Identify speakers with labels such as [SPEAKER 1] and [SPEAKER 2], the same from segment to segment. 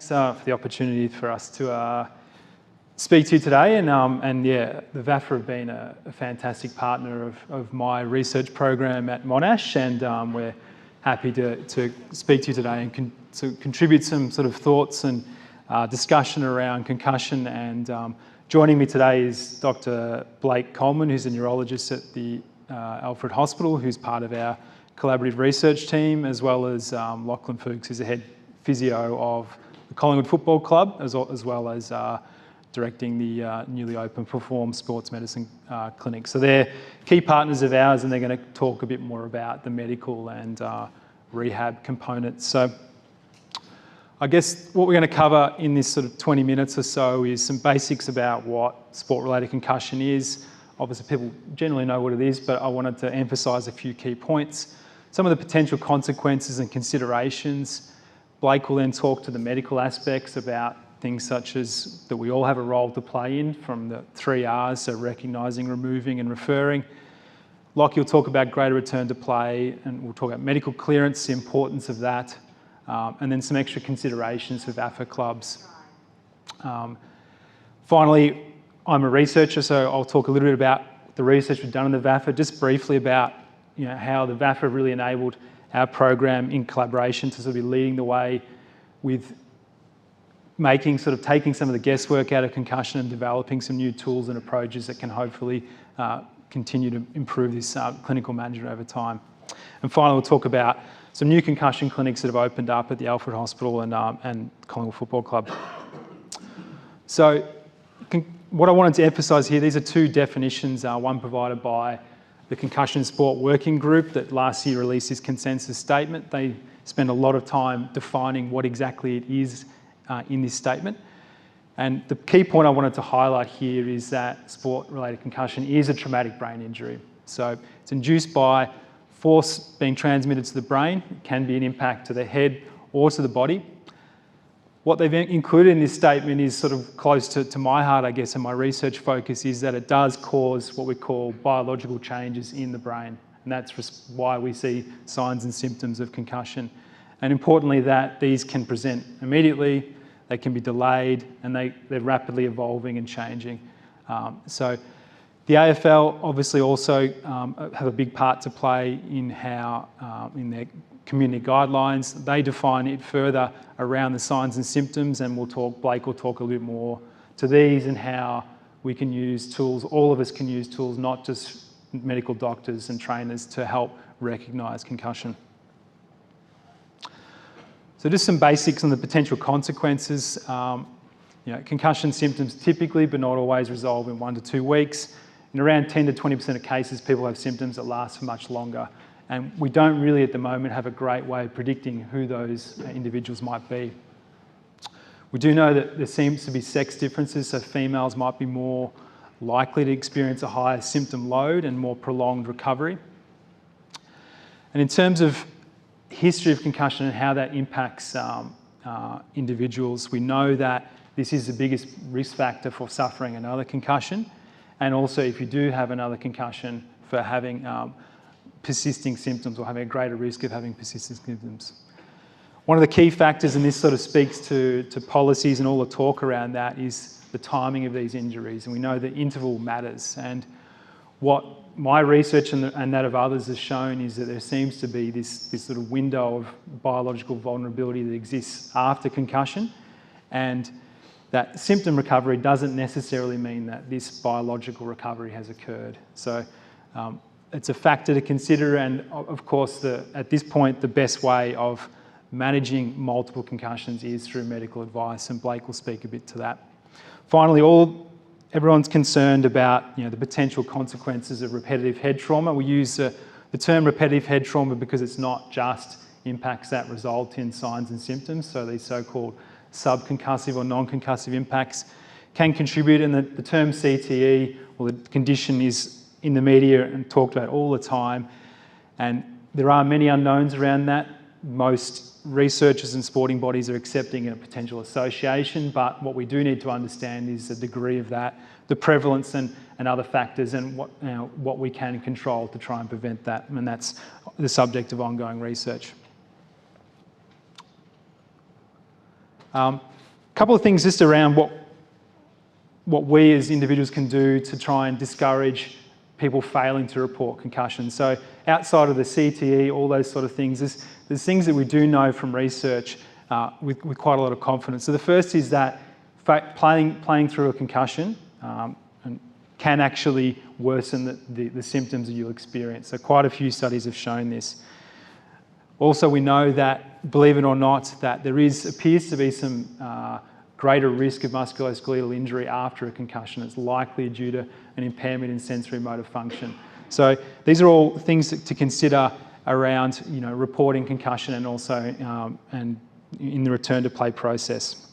[SPEAKER 1] Thanks for the opportunity for us to speak to you today. And yeah, the VAFA have been a fantastic partner of my research program at Monash, and we're happy to speak to you today and to contribute some sort of thoughts and discussion around concussion. And joining me today is Dr. Blake Coleman, who's a neurologist at the Alfred Hospital, who's part of our collaborative research team, as well as Lachlan Fuchs, who's the head physio of the Collingwood Football Club, as well as directing the newly opened Perform Sports Medicine Clinic. So they're key partners of ours, and they're going to talk a bit more about the medical and rehab components. So I guess what we're going to cover in this sort of 20 minutes or so is some basics about what sport-related concussion is. Obviously, people generally know what it is, but I wanted to emphasise a few key points. Some of the potential consequences and considerations. Blake will then talk to the medical aspects about things such as that we all have a role to play in, from the 3 R's, so recognising, removing and referring. Lockie will talk about greater return to play, and we'll talk about medical clearance, the importance of that, and then some extra considerations for VAFA clubs. Finally, I'm a researcher, so I'll talk a little bit about the research we've done in the VAFA, just briefly about how the VAFA have really enabled our program in collaboration to sort of be leading the way with taking some of the guesswork out of concussion and developing some new tools and approaches that can hopefully continue to improve this clinical management over time. And finally, we'll talk about some new concussion clinics that have opened up at the Alfred Hospital and Collingwood Football Club. So what I wanted to emphasise here, these are 2 definitions, one provided by the Concussion Sport Working Group that last year released this consensus statement. They spend a lot of time defining what exactly it is in this statement. And the key point I wanted to highlight here is that sport-related concussion is a traumatic brain injury. So it's induced by force being transmitted to the brain. It can be an impact to the head or to the body. What they've included in this statement is sort of close to my heart, I guess, and my research focus is that it does cause what we call biological changes in the brain. And that's why we see signs and symptoms of concussion. And importantly, that these can present immediately, they can be delayed, and they're rapidly evolving and changing. So the AFL obviously also have a big part to play in how, in their community guidelines, they define it further around the signs and symptoms, and Blake will talk a little bit more to these and how we can use tools, all of us can use tools, not just medical doctors and trainers, to help recognise concussion. So just some basics on the potential consequences. Concussion symptoms typically, but not always, resolve in 1 to 2 weeks. In around 10 to 20% of cases, people have symptoms that last for much longer. And we don't really at the moment have a great way of predicting who those individuals might be. We do know that there seems to be sex differences, so females might be more likely to experience a higher symptom load and more prolonged recovery. And in terms of history of concussion and how that impacts individuals, we know that this is the biggest risk factor for suffering another concussion, and also if you do have another concussion, for having persisting symptoms or having a greater risk of having persisting symptoms. One of the key factors, and this sort of speaks to policies and all the talk around that, is the timing of these injuries. And we know that interval matters. And what my research and that of others has shown is that there seems to be this sort of window of biological vulnerability that exists after concussion. And that symptom recovery doesn't necessarily mean that this biological recovery has occurred. So it's a factor to consider, and of course, at this point, the best way of managing multiple concussions is through medical advice, and Blake will speak a bit to that. Finally, everyone's concerned about the potential consequences of repetitive head trauma. We use the term repetitive head trauma because it's not just impacts that result in signs and symptoms, so these so-called subconcussive or non-concussive impacts can contribute, and the term CTE, or the condition, is in the media and talked about all the time, and there are many unknowns around that. Most researchers and sporting bodies are accepting a potential association, but what we do need to understand is the degree of that, the prevalence and other factors, and what we can control to try and prevent that, and that's the subject of ongoing research. A couple of things just around what we as individuals can do to try and discourage people failing to report concussions. So outside of the CTE, all those sort of things, there's things that we do know from research with quite a lot of confidence. So the first is that playing through a concussion can actually worsen the symptoms that you'll experience. So quite a few studies have shown this. Also, we know that, believe it or not, that there appears to be some greater risk of musculoskeletal injury after a concussion. It's likely due to an impairment in sensory motor function. So these are all things to consider around, reporting concussion and also and in the return to play process.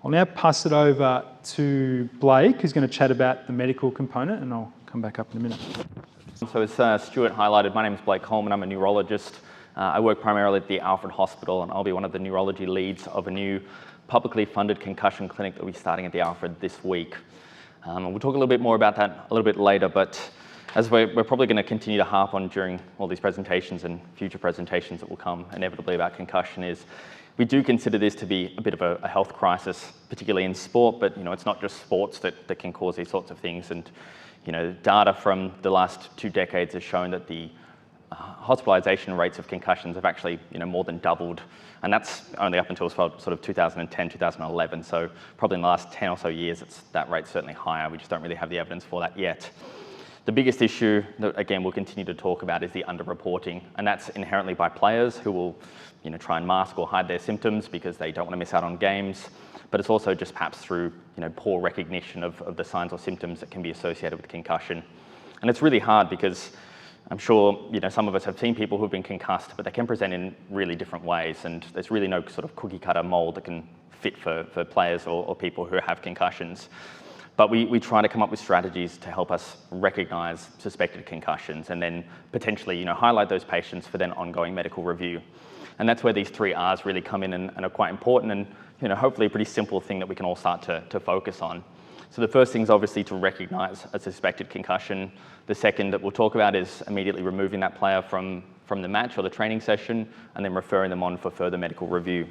[SPEAKER 1] I'll now pass it over to Blake, who's going to chat about the medical component, and I'll come back up in a minute.
[SPEAKER 2] So as Stuart highlighted, my name is Blake Coleman. I'm a neurologist. I work primarily at the Alfred Hospital, and I'll be one of the neurology leads of a new publicly funded concussion clinic that will be starting at the Alfred this week. And we'll talk a little bit more about that a little bit later, but as we're probably going to continue to harp on during all these presentations and future presentations that will come inevitably about concussion, is we do consider this to be a bit of a health crisis, particularly in sport, but it's not just sports that can cause these sorts of things. And data from the last 2 decades has shown that the hospitalization rates of concussions have actually more than doubled, and that's only up until sort of 2010, 2011. So probably in the last 10 or so years, that rate's certainly higher. We just don't really have the evidence for that yet. The biggest issue that, again, we'll continue to talk about is the underreporting, and that's inherently by players who will try and mask or hide their symptoms because they don't want to miss out on games, but it's also just perhaps through poor recognition of the signs or symptoms that can be associated with concussion. And it's really hard because I'm sure some of us have seen people who've been concussed, but they can present in really different ways, and there's really no sort of cookie cutter mold that can fit for players or people who have concussions. But we try to come up with strategies to help us recognize suspected concussions and then potentially highlight those patients for then ongoing medical review. And that's where these 3 R's really come in and are quite important, and hopefully a pretty simple thing that we can all start to focus on. So the first thing is obviously to recognize a suspected concussion. The second that we'll talk about is immediately removing that player from the match or the training session and then referring them on for further medical review.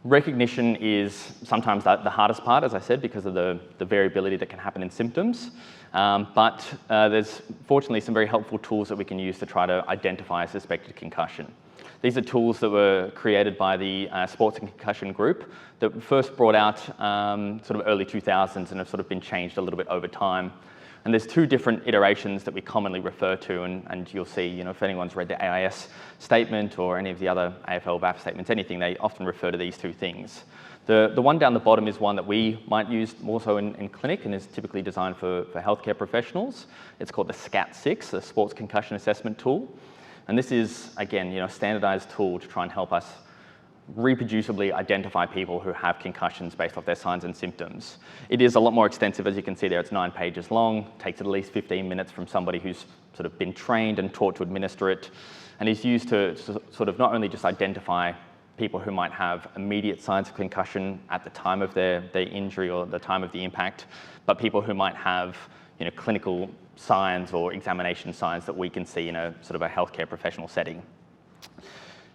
[SPEAKER 2] Recognition is sometimes the hardest part, as I said, because of the variability that can happen in symptoms. But there's fortunately some very helpful tools that we can use to try to identify a suspected concussion. These are tools that were created by the Sports and Concussion Group that were first brought out sort of early 2000s and have sort of been changed a little bit over time. And there's 2 different iterations that we commonly refer to, and you'll see, if anyone's read the AIS statement or any of the other AFL, VAFA statements, anything, they often refer to these 2 things. The one down the bottom is one that we might use more so in clinic and is typically designed for healthcare professionals. It's called the SCAT-6, the Sports Concussion Assessment Tool. And this is, again, a standardized tool to try and help us reproducibly identify people who have concussions based off their signs and symptoms. It is a lot more extensive, as you can see there. It's 9 pages long, takes at least 15 minutes from somebody who's sort of been trained and taught to administer it, and is used to sort of not only just identify people who might have immediate signs of concussion at the time of their injury or the time of the impact, but people who might have clinical signs or examination signs that we can see in a sort of a healthcare professional setting.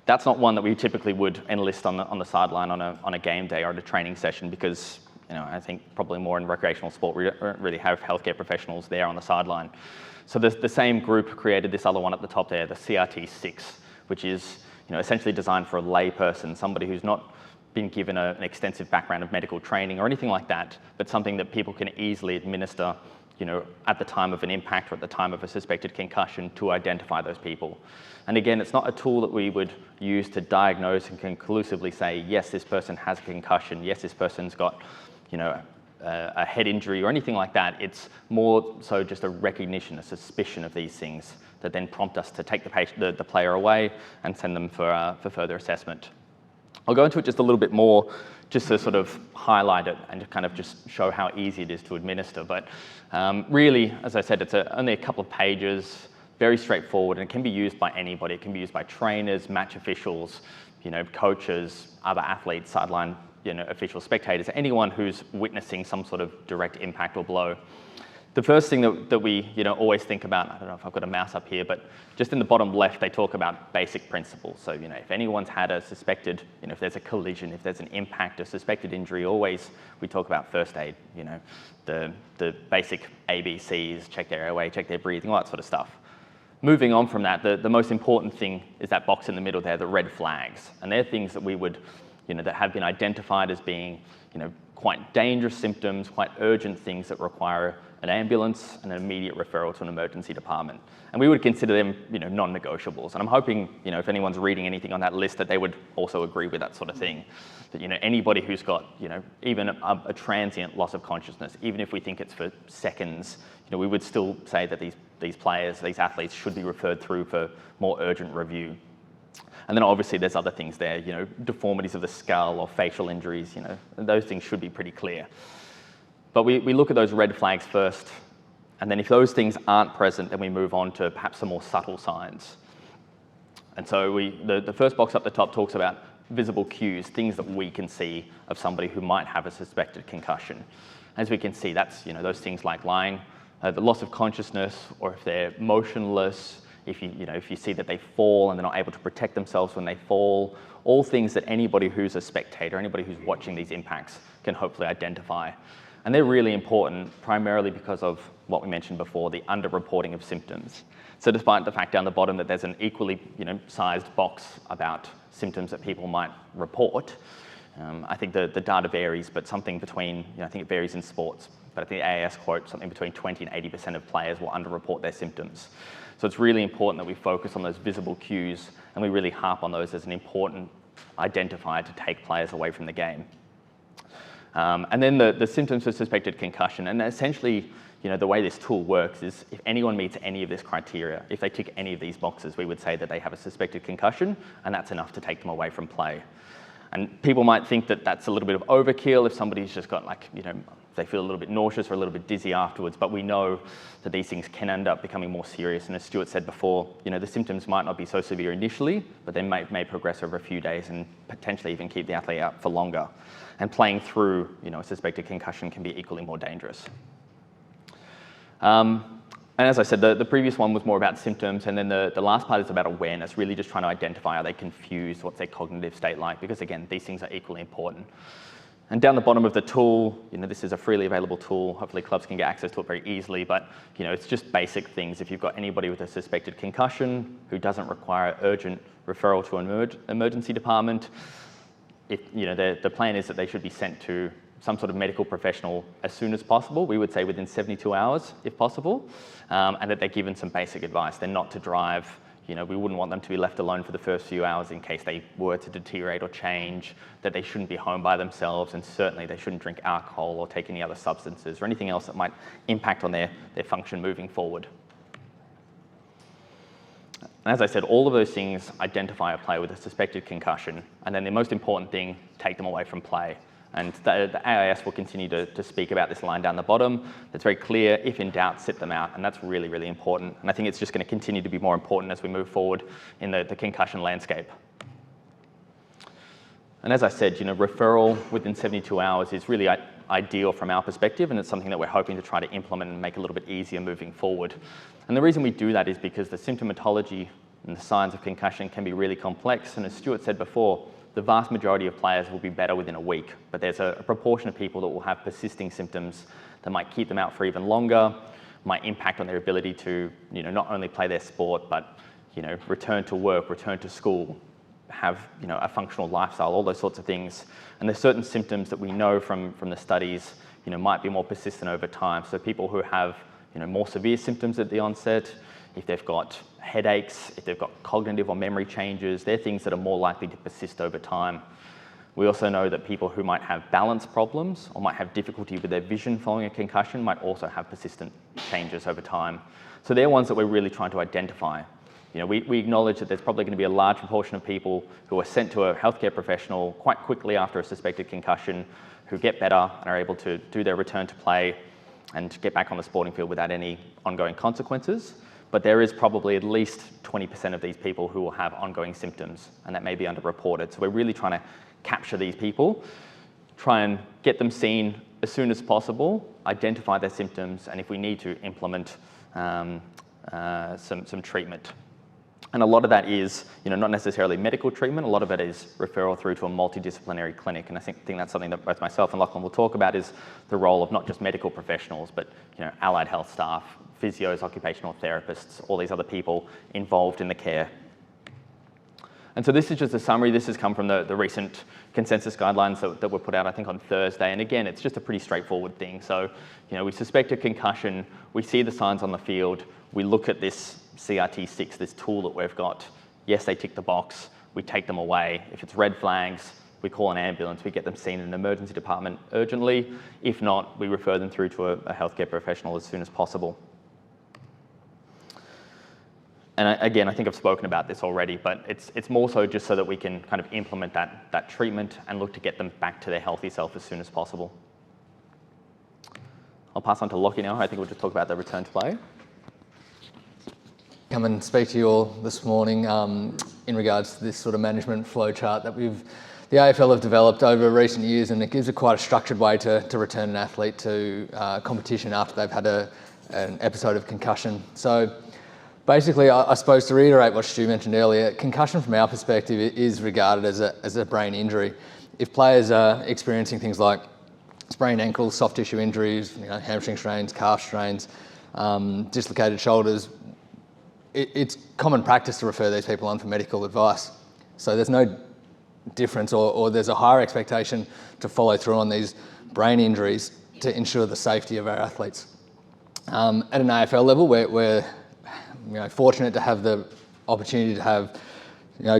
[SPEAKER 2] That's not one that we typically would enlist on the sideline on a game day or at a training session because I think probably more in recreational sport we don't really have healthcare professionals there on the sideline. So the same group created this other one at the top there, the CRT-6, which is essentially designed for a lay person, somebody who's not been given an extensive background of medical training or anything like that, but something that people can easily administer at the time of an impact or at the time of a suspected concussion to identify those people. And again, it's not a tool that we would use to diagnose and conclusively say, yes, this person has a concussion, yes, this person's got a head injury or anything like that. It's more so just a recognition, a suspicion of these things that then prompt us to take the player away and send them for further assessment. I'll go into it just a little bit more just to sort of highlight it and to kind of just show how easy it is to administer. But really, as I said, it's only a couple of pages, very straightforward, and it can be used by anybody. It can be used by trainers, match officials, coaches, other athletes, sideline officials, spectators, anyone who's witnessing some sort of direct impact or blow. The first thing that we always think about, I don't know if I've got a mouse up here, but just in the bottom left, they talk about basic principles. So if anyone's had a suspected, if there's a collision, if there's an impact, a suspected injury, always we talk about first aid, the basic ABCs, check their airway, check their breathing, all that sort of stuff. Moving on from that, the most important thing is that box in the middle there, the red flags. And they're things that we would, that have been identified as being, quite dangerous symptoms, quite urgent things that require an ambulance and an immediate referral to an emergency department. And we would consider them, non-negotiables. And I'm hoping, if anyone's reading anything on that list, that they would also agree with that sort of thing. That, anybody who's got, even a transient loss of consciousness, even if we think it's for seconds, we would still say that these players, these athletes should be referred through for more urgent review. And then obviously there's other things there, deformities of the skull or facial injuries, those things should be pretty clear. But we look at those red flags first, and then if those things aren't present, then we move on to perhaps some more subtle signs. And so the first box up the top talks about visible cues, things that we can see of somebody who might have a suspected concussion. As we can see, that's those things like lying, the loss of consciousness, or if they're motionless, if you see that they fall and they're not able to protect themselves when they fall, all things that anybody who's a spectator, anybody who's watching these impacts can hopefully identify. And they're really important primarily because of what we mentioned before, the underreporting of symptoms. So despite the fact down the bottom that there's an equally sized box about symptoms that people might report, I think the data varies, but something between, I think it varies in sports, but I think the AAS quote something between 20 and 80% of players will underreport their symptoms. So it's really important that we focus on those visible cues and we really harp on those as an important identifier to take players away from the game. And then the symptoms of suspected concussion, and essentially, the way this tool works is if anyone meets any of this criteria, if they tick any of these boxes, we would say that they have a suspected concussion, and that's enough to take them away from play. And people might think that that's a little bit of overkill if somebody's just got they feel a little bit nauseous or a little bit dizzy afterwards, but we know that these things can end up becoming more serious. And as Stuart said before, the symptoms might not be so severe initially, but they may progress over a few days and potentially even keep the athlete out for longer. And playing through, a suspected concussion can be equally more dangerous. And as I said, the previous one was more about symptoms, and then the last part is about awareness, really just trying to identify, are they confused, what's their cognitive state like, because again, these things are equally important. And down the bottom of the tool, this is a freely available tool, hopefully clubs can get access to it very easily, but it's just basic things. If you've got anybody with a suspected concussion who doesn't require urgent referral to an emergency department, the plan is that they should be sent to some sort of medical professional as soon as possible. We would say within 72 hours, if possible, and that they're given some basic advice. They're not to drive. We wouldn't want them to be left alone for the first few hours in case they were to deteriorate or change, that they shouldn't be home by themselves, and certainly they shouldn't drink alcohol or take any other substances or anything else that might impact on their function moving forward. And as I said, all of those things identify a player with a suspected concussion, and then the most important thing, take them away from play. And the AIS will continue to speak about this line down the bottom. It's very clear, if in doubt, sit them out, and that's really, really important. And I think it's just going to continue to be more important as we move forward in the concussion landscape. And as I said, referral within 72 hours is really ideal from our perspective, and it's something that we're hoping to try to implement and make a little bit easier moving forward. And the reason we do that is because the symptomatology and the signs of concussion can be really complex, and as Stuart said before, the vast majority of players will be better within a week, but there's a proportion of people that will have persisting symptoms that might keep them out for even longer, might impact on their ability to not only play their sport, but return to work, return to school, have a functional lifestyle, all those sorts of things. And there's certain symptoms that we know from the studies might be more persistent over time. So people who have more severe symptoms at the onset, if they've got headaches, if they've got cognitive or memory changes, they're things that are more likely to persist over time. We also know that people who might have balance problems or might have difficulty with their vision following a concussion might also have persistent changes over time. So they're ones that we're really trying to identify. We acknowledge that there's probably going to be a large proportion of people who are sent to a healthcare professional quite quickly after a suspected concussion, who get better and are able to do their return to play and get back on the sporting field without any ongoing consequences. But there is probably at least 20% of these people who will have ongoing symptoms, and that may be underreported. So we're really trying to capture these people, try and get them seen as soon as possible, identify their symptoms, and if we need to, implement some treatment. And a lot of that is, not necessarily medical treatment. A lot of it is referral through to a multidisciplinary clinic. And I think that's something that both myself and Lachlan will talk about, is the role of not just medical professionals, but allied health staff, physios, occupational therapists, all these other people involved in the care. And so this is just a summary. This has come from the recent consensus guidelines that were put out, I think, on Thursday. And again, it's just a pretty straightforward thing. So, we suspect a concussion, we see the signs on the field, we look at this CRT6, this tool that we've got. Yes, they tick the box, we take them away. If it's red flags, we call an ambulance, we get them seen in an emergency department urgently. If not, we refer them through to a healthcare professional as soon as possible. And again, I think I've spoken about this already, but it's more so just so that we can kind of implement that treatment and look to get them back to their healthy self as soon as possible. I'll pass on to Lockie now. I think we'll just talk about the return to play.
[SPEAKER 3] Come and speak to you all this morning in regards to this sort of management flow chart that the AFL have developed over recent years, and it gives quite a structured way to return an athlete to competition after they've had an episode of concussion. So basically, I suppose to reiterate what Stu mentioned earlier, concussion from our perspective is regarded as a brain injury. If players are experiencing things like sprained ankles, soft tissue injuries, hamstring strains, calf strains, dislocated shoulders, it's common practice to refer these people on for medical advice. So there's no difference, or there's a higher expectation to follow through on these brain injuries to ensure the safety of our athletes. At an AFL level, we're fortunate to have the opportunity to have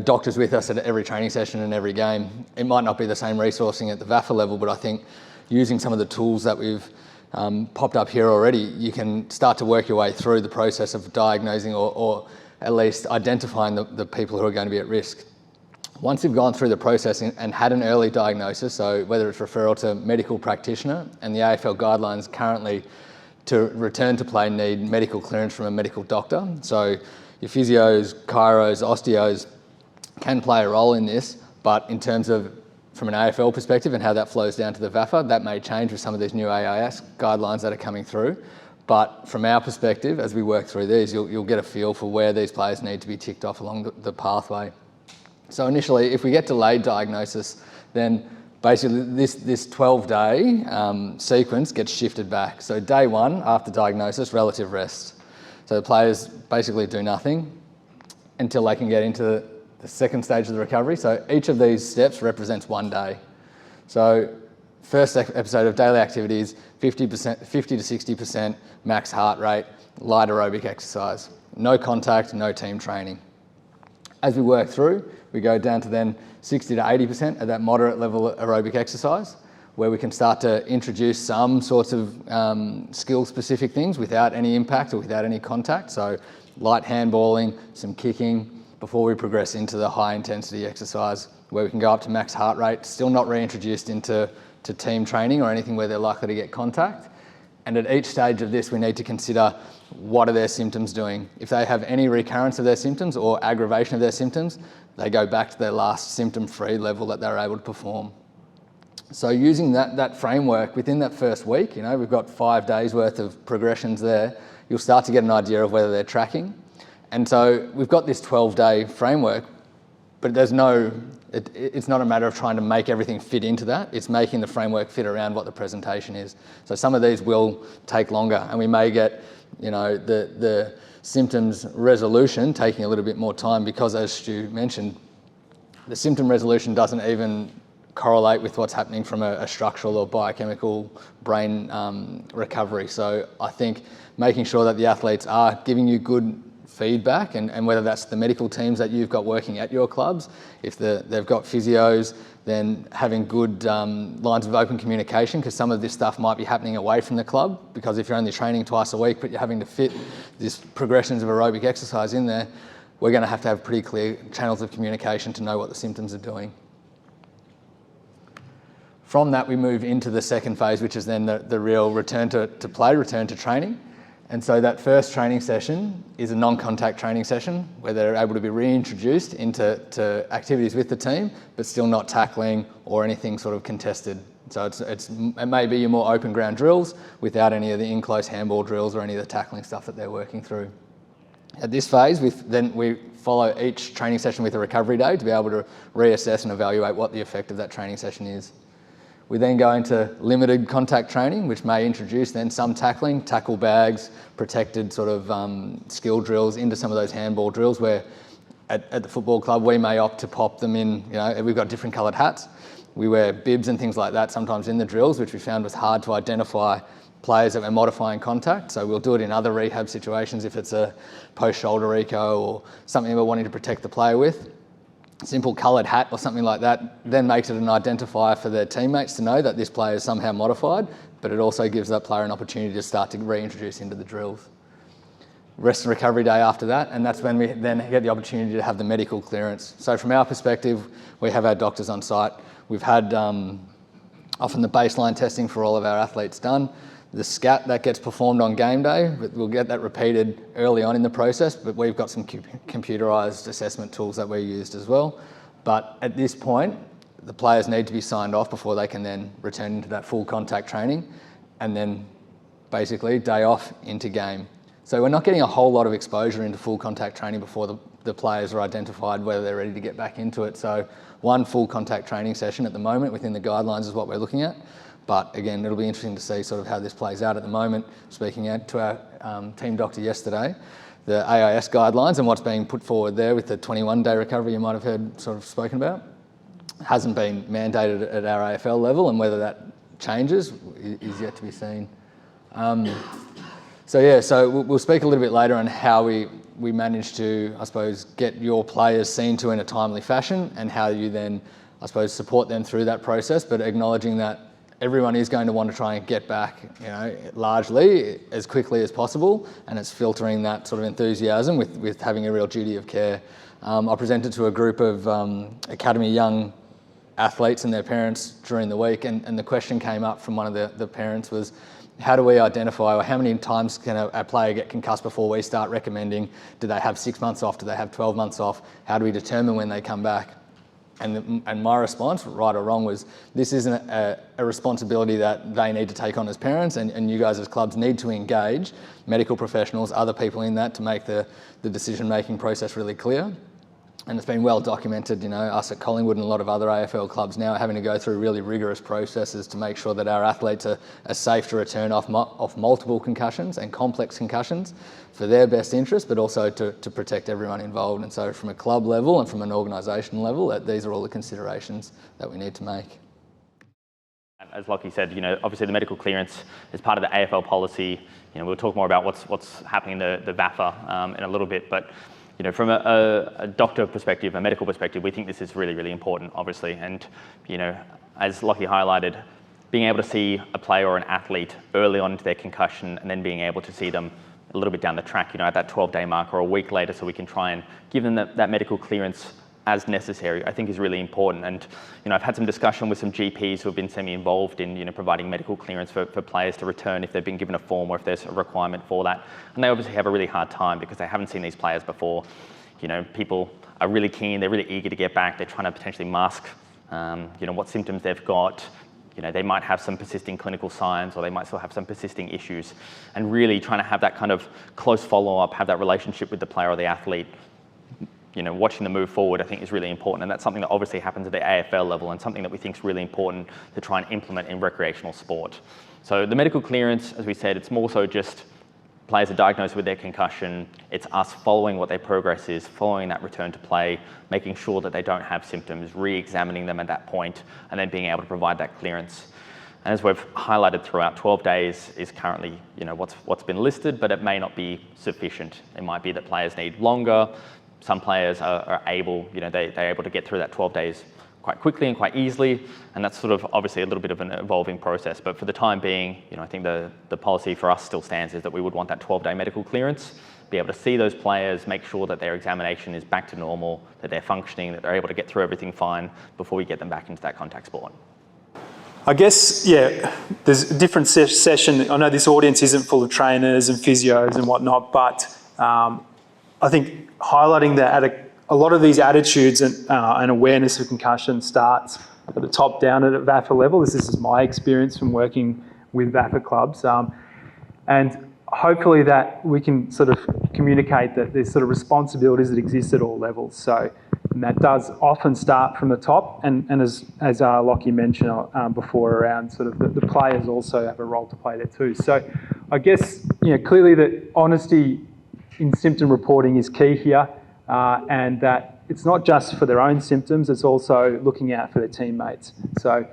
[SPEAKER 3] doctors with us at every training session and every game. It might not be the same resourcing at the VAFA level, but I think using some of the tools that we've popped up here already, you can start to work your way through the process of diagnosing or at least identifying the people who are going to be at risk. Once you've gone through the process and had an early diagnosis, so whether it's referral to medical practitioner, and the AFL guidelines currently to return to play need medical clearance from a medical doctor. So your physios, chiros, osteos can play a role in this, but in terms of from an AFL perspective and how that flows down to the VAFA, that may change with some of these new AIS guidelines that are coming through. But from our perspective, as we work through these, you'll get a feel for where these players need to be ticked off along the pathway. So initially, if we get delayed diagnosis, then basically this 12-day sequence gets shifted back. So day one, after diagnosis, relative rest. So the players basically do nothing until they can get into the second stage of the recovery. So each of these steps represents 1 day. So first episode of daily activities, 50 to 60% max heart rate, light aerobic exercise. No contact, no team training. As we work through, we go down to then 60 to 80% at that moderate level aerobic exercise, where we can start to introduce some sorts of skill-specific things without any impact or without any contact. So light handballing, some kicking, before we progress into the high-intensity exercise, where we can go up to max heart rate, still not reintroduced into team training or anything where they're likely to get contact. And at each stage of this, we need to consider what are their symptoms doing. If they have any recurrence of their symptoms or aggravation of their symptoms, they go back to their last symptom-free level that they're able to perform. So using that framework within that first week, we've got 5 days worth of progressions there, you'll start to get an idea of whether they're tracking. And so we've got this 12-day framework, but it's not a matter of trying to make everything fit into that. It's making the framework fit around what the presentation is. So some of these will take longer, and we may get, the symptoms resolution taking a little bit more time because, as Stu mentioned, the symptom resolution doesn't even correlate with what's happening from a structural or biochemical brain recovery. So I think making sure that the athletes are giving you good feedback, and whether that's the medical teams that you've got working at your clubs, if they've got physios, then having good lines of open communication, because some of this stuff might be happening away from the club, because if you're only training twice a week but you're having to fit these progressions of aerobic exercise in there, we're going to have pretty clear channels of communication to know what the symptoms are doing. From that, we move into the second phase, which is then the real return to play, return to training. And so that first training session is a non-contact training session where they're able to be reintroduced into activities with the team, but still not tackling or anything sort of contested. So it may be your more open ground drills without any of the in-close handball drills or any of the tackling stuff that they're working through. At this phase, we follow each training session with a recovery day to be able to reassess and evaluate what the effect of that training session is. We then go into limited contact training, which may introduce then some tackling, tackle bags, protected sort of skill drills into some of those handball drills where at the football club we may opt to pop them in, we've got different coloured hats. We wear bibs and things like that sometimes in the drills, which we found was hard to identify players that were modifying contact. So we'll do it in other rehab situations if it's a post-shoulder eco or something we're wanting to protect the player with. Simple coloured hat or something like that then makes it an identifier for their teammates to know that this player is somehow modified, but it also gives that player an opportunity to start to reintroduce into the drills. Rest and recovery day after that, and that's when we then get the opportunity to have the medical clearance. So from our perspective, we have our doctors on site. We've had often the baseline testing for all of our athletes done. The scat that gets performed on game day, we'll get that repeated early on in the process, but we've got some computerised assessment tools that we used as well. But at this point, the players need to be signed off before they can then return into that full contact training, and then basically day off into game. So we're not getting a whole lot of exposure into full contact training before the players are identified whether they're ready to get back into it. So one full contact training session at the moment within the guidelines is what we're looking at. But again, it'll be interesting to see sort of how this plays out at the moment. Speaking to our team doctor yesterday, the AIS guidelines and what's being put forward there with the 21-day recovery you might have heard sort of spoken about hasn't been mandated at our AFL level, and whether that changes is yet to be seen. So we'll speak a little bit later on how we managed to, I suppose, get your players seen to in a timely fashion and how you then, I suppose, support them through that process, but acknowledging that everyone is going to want to try and get back, largely as quickly as possible, and it's filtering that sort of enthusiasm with having a real duty of care. I presented to a group of academy young athletes and their parents during the week, and the question came up from one of the parents was, how do we identify, or how many times can a player get concussed before we start recommending, do they have 6 months off, do they have 12 months off, how do we determine when they come back? And my response, right or wrong, was this isn't a responsibility that they need to take on as parents, and you guys as clubs need to engage medical professionals, other people in that, to make the decision-making process really clear. And it's been well documented, us at Collingwood and a lot of other AFL clubs now are having to go through really rigorous processes to make sure that our athletes are safe to return off multiple concussions and complex concussions for their best interest, but also to protect everyone involved. And so from a club level and from an organisation level, these are all the considerations that we need to make.
[SPEAKER 2] As Lockie said, obviously the medical clearance is part of the AFL policy. We'll talk more about what's happening in the VAFA in a little bit, but from a doctor perspective, a medical perspective, we think this is really, really important, obviously. And, as Lockie highlighted, being able to see a player or an athlete early on into their concussion and then being able to see them a little bit down the track, at that 12-day mark or a week later, so we can try and give them that medical clearance as necessary, I think is really important. And I've had some discussion with some GPs who have been semi-involved in providing medical clearance for players to return if they've been given a form or if there's a requirement for that. And they obviously have a really hard time because they haven't seen these players before. People are really keen, they're really eager to get back, they're trying to potentially mask what symptoms they've got. They might have some persisting clinical signs, or they might still have some persisting issues. And really trying to have that kind of close follow-up, have that relationship with the player or the athlete, watching them move forward, I think is really important. And that's something that obviously happens at the AFL level and something that we think is really important to try and implement in recreational sport. So the medical clearance, as we said, it's more so just players are diagnosed with their concussion. It's us following what their progress is, following that return to play, making sure that they don't have symptoms, re-examining them at that point, and then being able to provide that clearance. And as we've highlighted throughout, 12 days is currently what's been listed, but it may not be sufficient. It might be that players need longer. Some players are able, they're able to get through that 12 days quite quickly and quite easily, and that's sort of obviously a little bit of an evolving process. But for the time being, I think the policy for us still stands is that we would want that 12-day medical clearance, be able to see those players, make sure that their examination is back to normal, that they're functioning, that they're able to get through everything fine before we get them back into that contact sport.
[SPEAKER 1] I guess, there's a different session. I know this audience isn't full of trainers and physios and whatnot, but I think highlighting that a lot of these attitudes and awareness of concussion starts at the top down at a VAFA level. This is my experience from working with VAFA clubs. And hopefully that we can sort of communicate that there's sort of responsibilities that exist at all levels. So, and that does often start from the top, and as Lockie mentioned before, around sort of the players also have a role to play there too. So I guess, clearly that honesty in symptom reporting is key here, and that it's not just for their own symptoms, it's also looking out for their teammates. So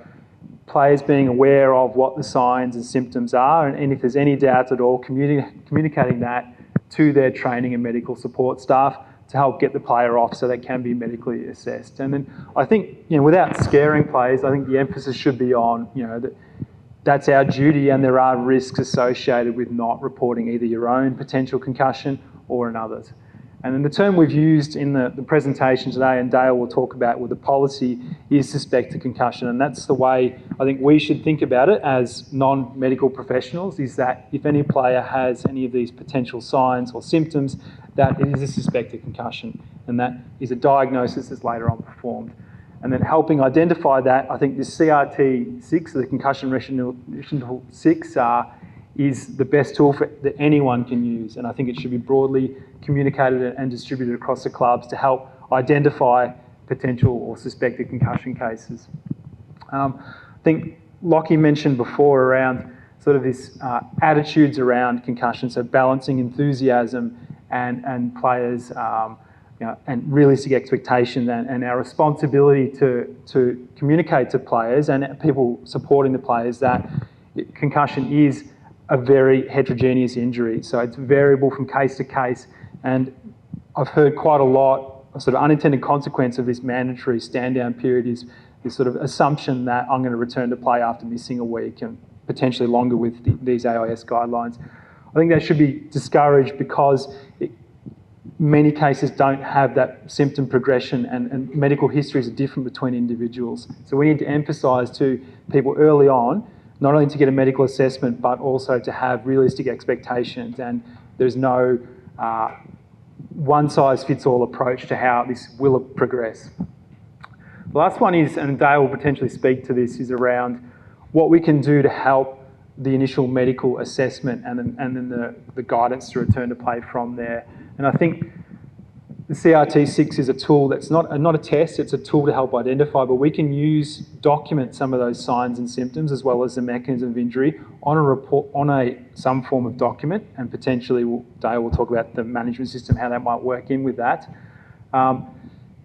[SPEAKER 1] players being aware of what the signs and symptoms are, and if there's any doubt at all, communicating that to their training and medical support staff to help get the player off so they can be medically assessed. And then I think, without scaring players, I think the emphasis should be on, that that's our duty, and there are risks associated with not reporting either your own potential concussion or another's. And then the term we've used in the presentation today, and Dale will talk about with the policy, is suspected concussion. And that's the way I think we should think about it as non-medical professionals, is that if any player has any of these potential signs or symptoms, that it is a suspected concussion, and that is a diagnosis that's later on performed. And then helping identify that, I think this CRT6, the Concussion Rational 6, is the best tool that anyone can use, and I think it should be broadly communicated and distributed across the clubs to help identify potential or suspected concussion cases. I think Lockie mentioned before around sort of this attitudes around concussion, so balancing enthusiasm and players, and realistic expectation, and our responsibility to communicate to players and people supporting the players that concussion is a very heterogeneous injury. So it's variable from case to case, and I've heard quite a lot of sort of unintended consequence of this mandatory stand-down period is this sort of assumption that I'm going to return to play after missing a week, and potentially longer with these AIS guidelines. I think that should be discouraged because many cases don't have that symptom progression, and medical histories are different between individuals. So we need to emphasise to people early on, not only to get a medical assessment, but also to have realistic expectations, and there's no one-size-fits-all approach to how this will progress. The last one is, and Dale will potentially speak to this, is around what we can do to help the initial medical assessment and then the guidance to return to play from there. And I think the CRT6 is a tool that's not a test, it's a tool to help identify, but we can document some of those signs and symptoms as well as the mechanism of injury on a report, on some form of document, and potentially Dale will talk about the management system, how that might work in with that.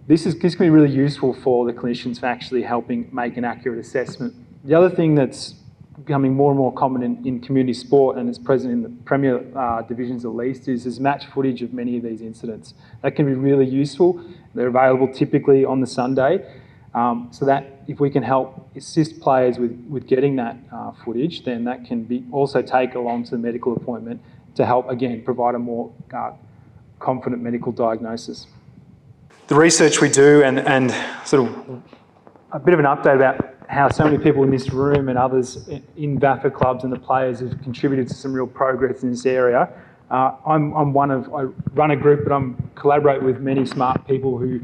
[SPEAKER 1] This can be really useful for the clinicians for actually helping make an accurate assessment. The other thing that's becoming more and more common in community sport, and is present in the Premier divisions at least, is match footage of many of these incidents. That can be really useful. They're available typically on the Sunday, so that if we can help assist players with getting that footage, then that can be also take along to the medical appointment to help, again, provide a more confident medical diagnosis. The research we do, and sort of a bit of an update about how so many people in this room and others in VAFA clubs and the players have contributed to some real progress in this area. I run a group, but I collaborate with many smart people who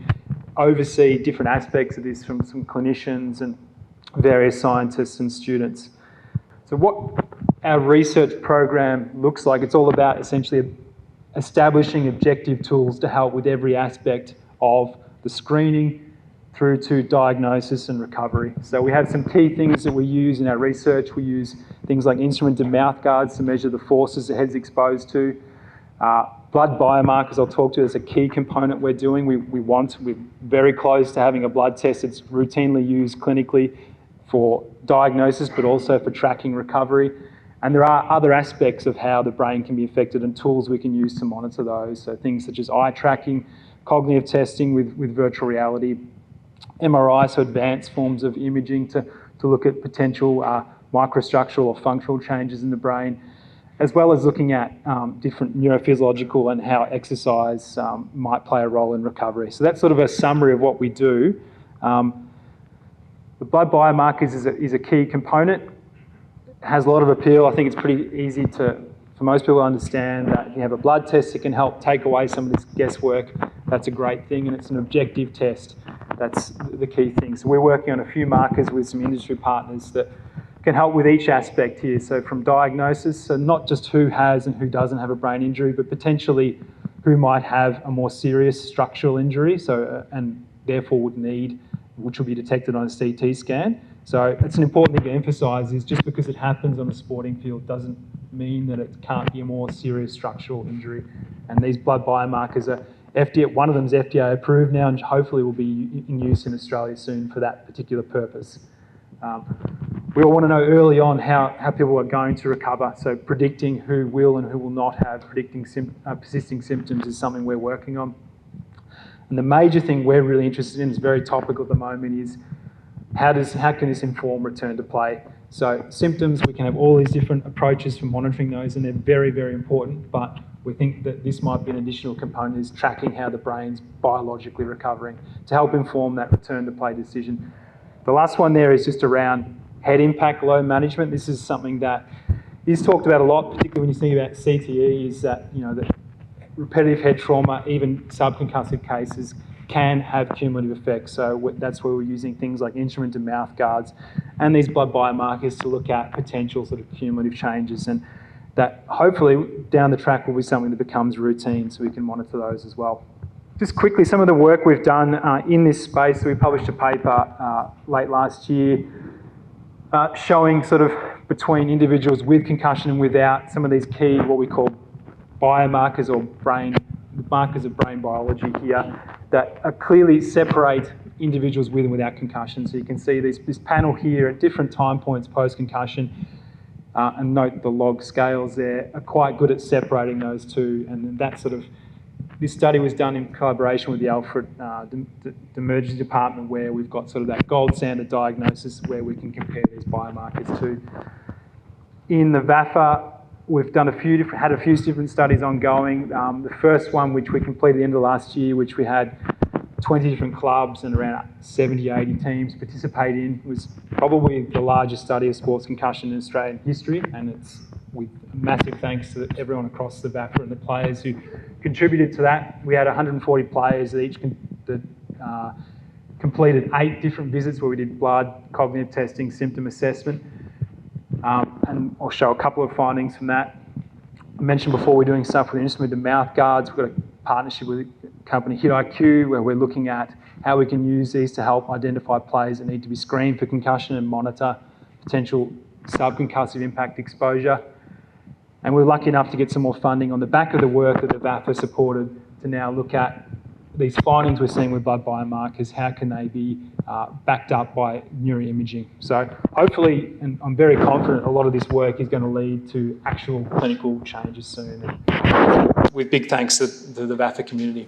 [SPEAKER 1] oversee different aspects of this, from some clinicians and various scientists and students. So what our research program looks like, it's all about essentially establishing objective tools to help with every aspect of the screening through to diagnosis and recovery. So we have some key things that we use in our research. We use things like instrument and mouth guards to measure the forces the head's exposed to. Blood biomarkers I'll talk to is a key component we're doing. We're very close to having a blood test that's routinely used clinically for diagnosis, but also for tracking recovery. And there are other aspects of how the brain can be affected and tools we can use to monitor those. So things such as eye tracking, cognitive testing with virtual reality, MRI, so advanced forms of imaging to look at potential microstructural or functional changes in the brain, as well as looking at different neurophysiological and how exercise might play a role in recovery. So that's sort of a summary of what we do. The blood biomarkers is a key component. It has a lot of appeal. I think it's pretty easy for most people to understand that if you have a blood test that can help take away some of this guesswork, that's a great thing, and it's an objective test That's the key thing. So we're working on a few markers with some industry partners that can help with each aspect here. So from diagnosis, so not just who has and who doesn't have a brain injury, but potentially who might have a more serious structural injury, so and therefore would need, which will be detected on a CT scan. So it's an important thing to emphasise, is just because it happens on a sporting field doesn't mean that it can't be a more serious structural injury. And these blood biomarkers are one of them is FDA approved now, and hopefully will be in use in Australia soon for that particular purpose. We all want to know early on how people are going to recover, so predicting who will and who will not have persisting symptoms is something we're working on. And the major thing we're really interested in, is very topical at the moment, is how can this inform return to play? So symptoms, we can have all these different approaches for monitoring those, and they're very, very important, but we think that this might be an additional component, is tracking how the brain's biologically recovering to help inform that return to play decision. The last one there is just around head impact load management. This is something that is talked about a lot, particularly when you think about CTE, is that, you know, that repetitive head trauma, even subconcussive cases, can have cumulative effects. So that's where we're using things like instrument and mouth guards and these blood biomarkers to look at potential sort of cumulative changes, and that hopefully down the track will be something that becomes routine, so we can monitor those as well. Just quickly, some of the work we've done in this space. So we published a paper late last year showing sort of between individuals with concussion and without, some of these key, what we call biomarkers or markers of brain biology here, that clearly separate individuals with and without concussion. So you can see this panel here at different time points post-concussion, and note the log scales there are quite good at separating those two. And that sort of, this study was done in collaboration with the Alfred the emergency department, where we've got sort of that gold standard diagnosis where we can compare these biomarkers to. In the VAFA, we've done had a few different studies ongoing. The first one, which we completed at the end of last year, which we had 20 different clubs and around 70, 80 teams participate in, was probably the largest study of sports concussion in Australian history, and it's with massive thanks to everyone across the VAFA and the players who contributed to that. We had 140 players that each completed 8 different visits where we did blood, cognitive testing, symptom assessment, and I'll show a couple of findings from that. I mentioned before, we're doing stuff with instrument and mouth guards. We've got a partnership with a company, HitIQ, where we're looking at how we can use these to help identify players that need to be screened for concussion and monitor potential subconcussive impact exposure. And we're lucky enough to get some more funding on the back of the work that the VAFA supported to now look at these findings we're seeing with blood biomarkers. How can they be backed up by neuroimaging? So hopefully, and I'm very confident, a lot of this work is going to lead to actual clinical changes soon, with big thanks to the VAFA community.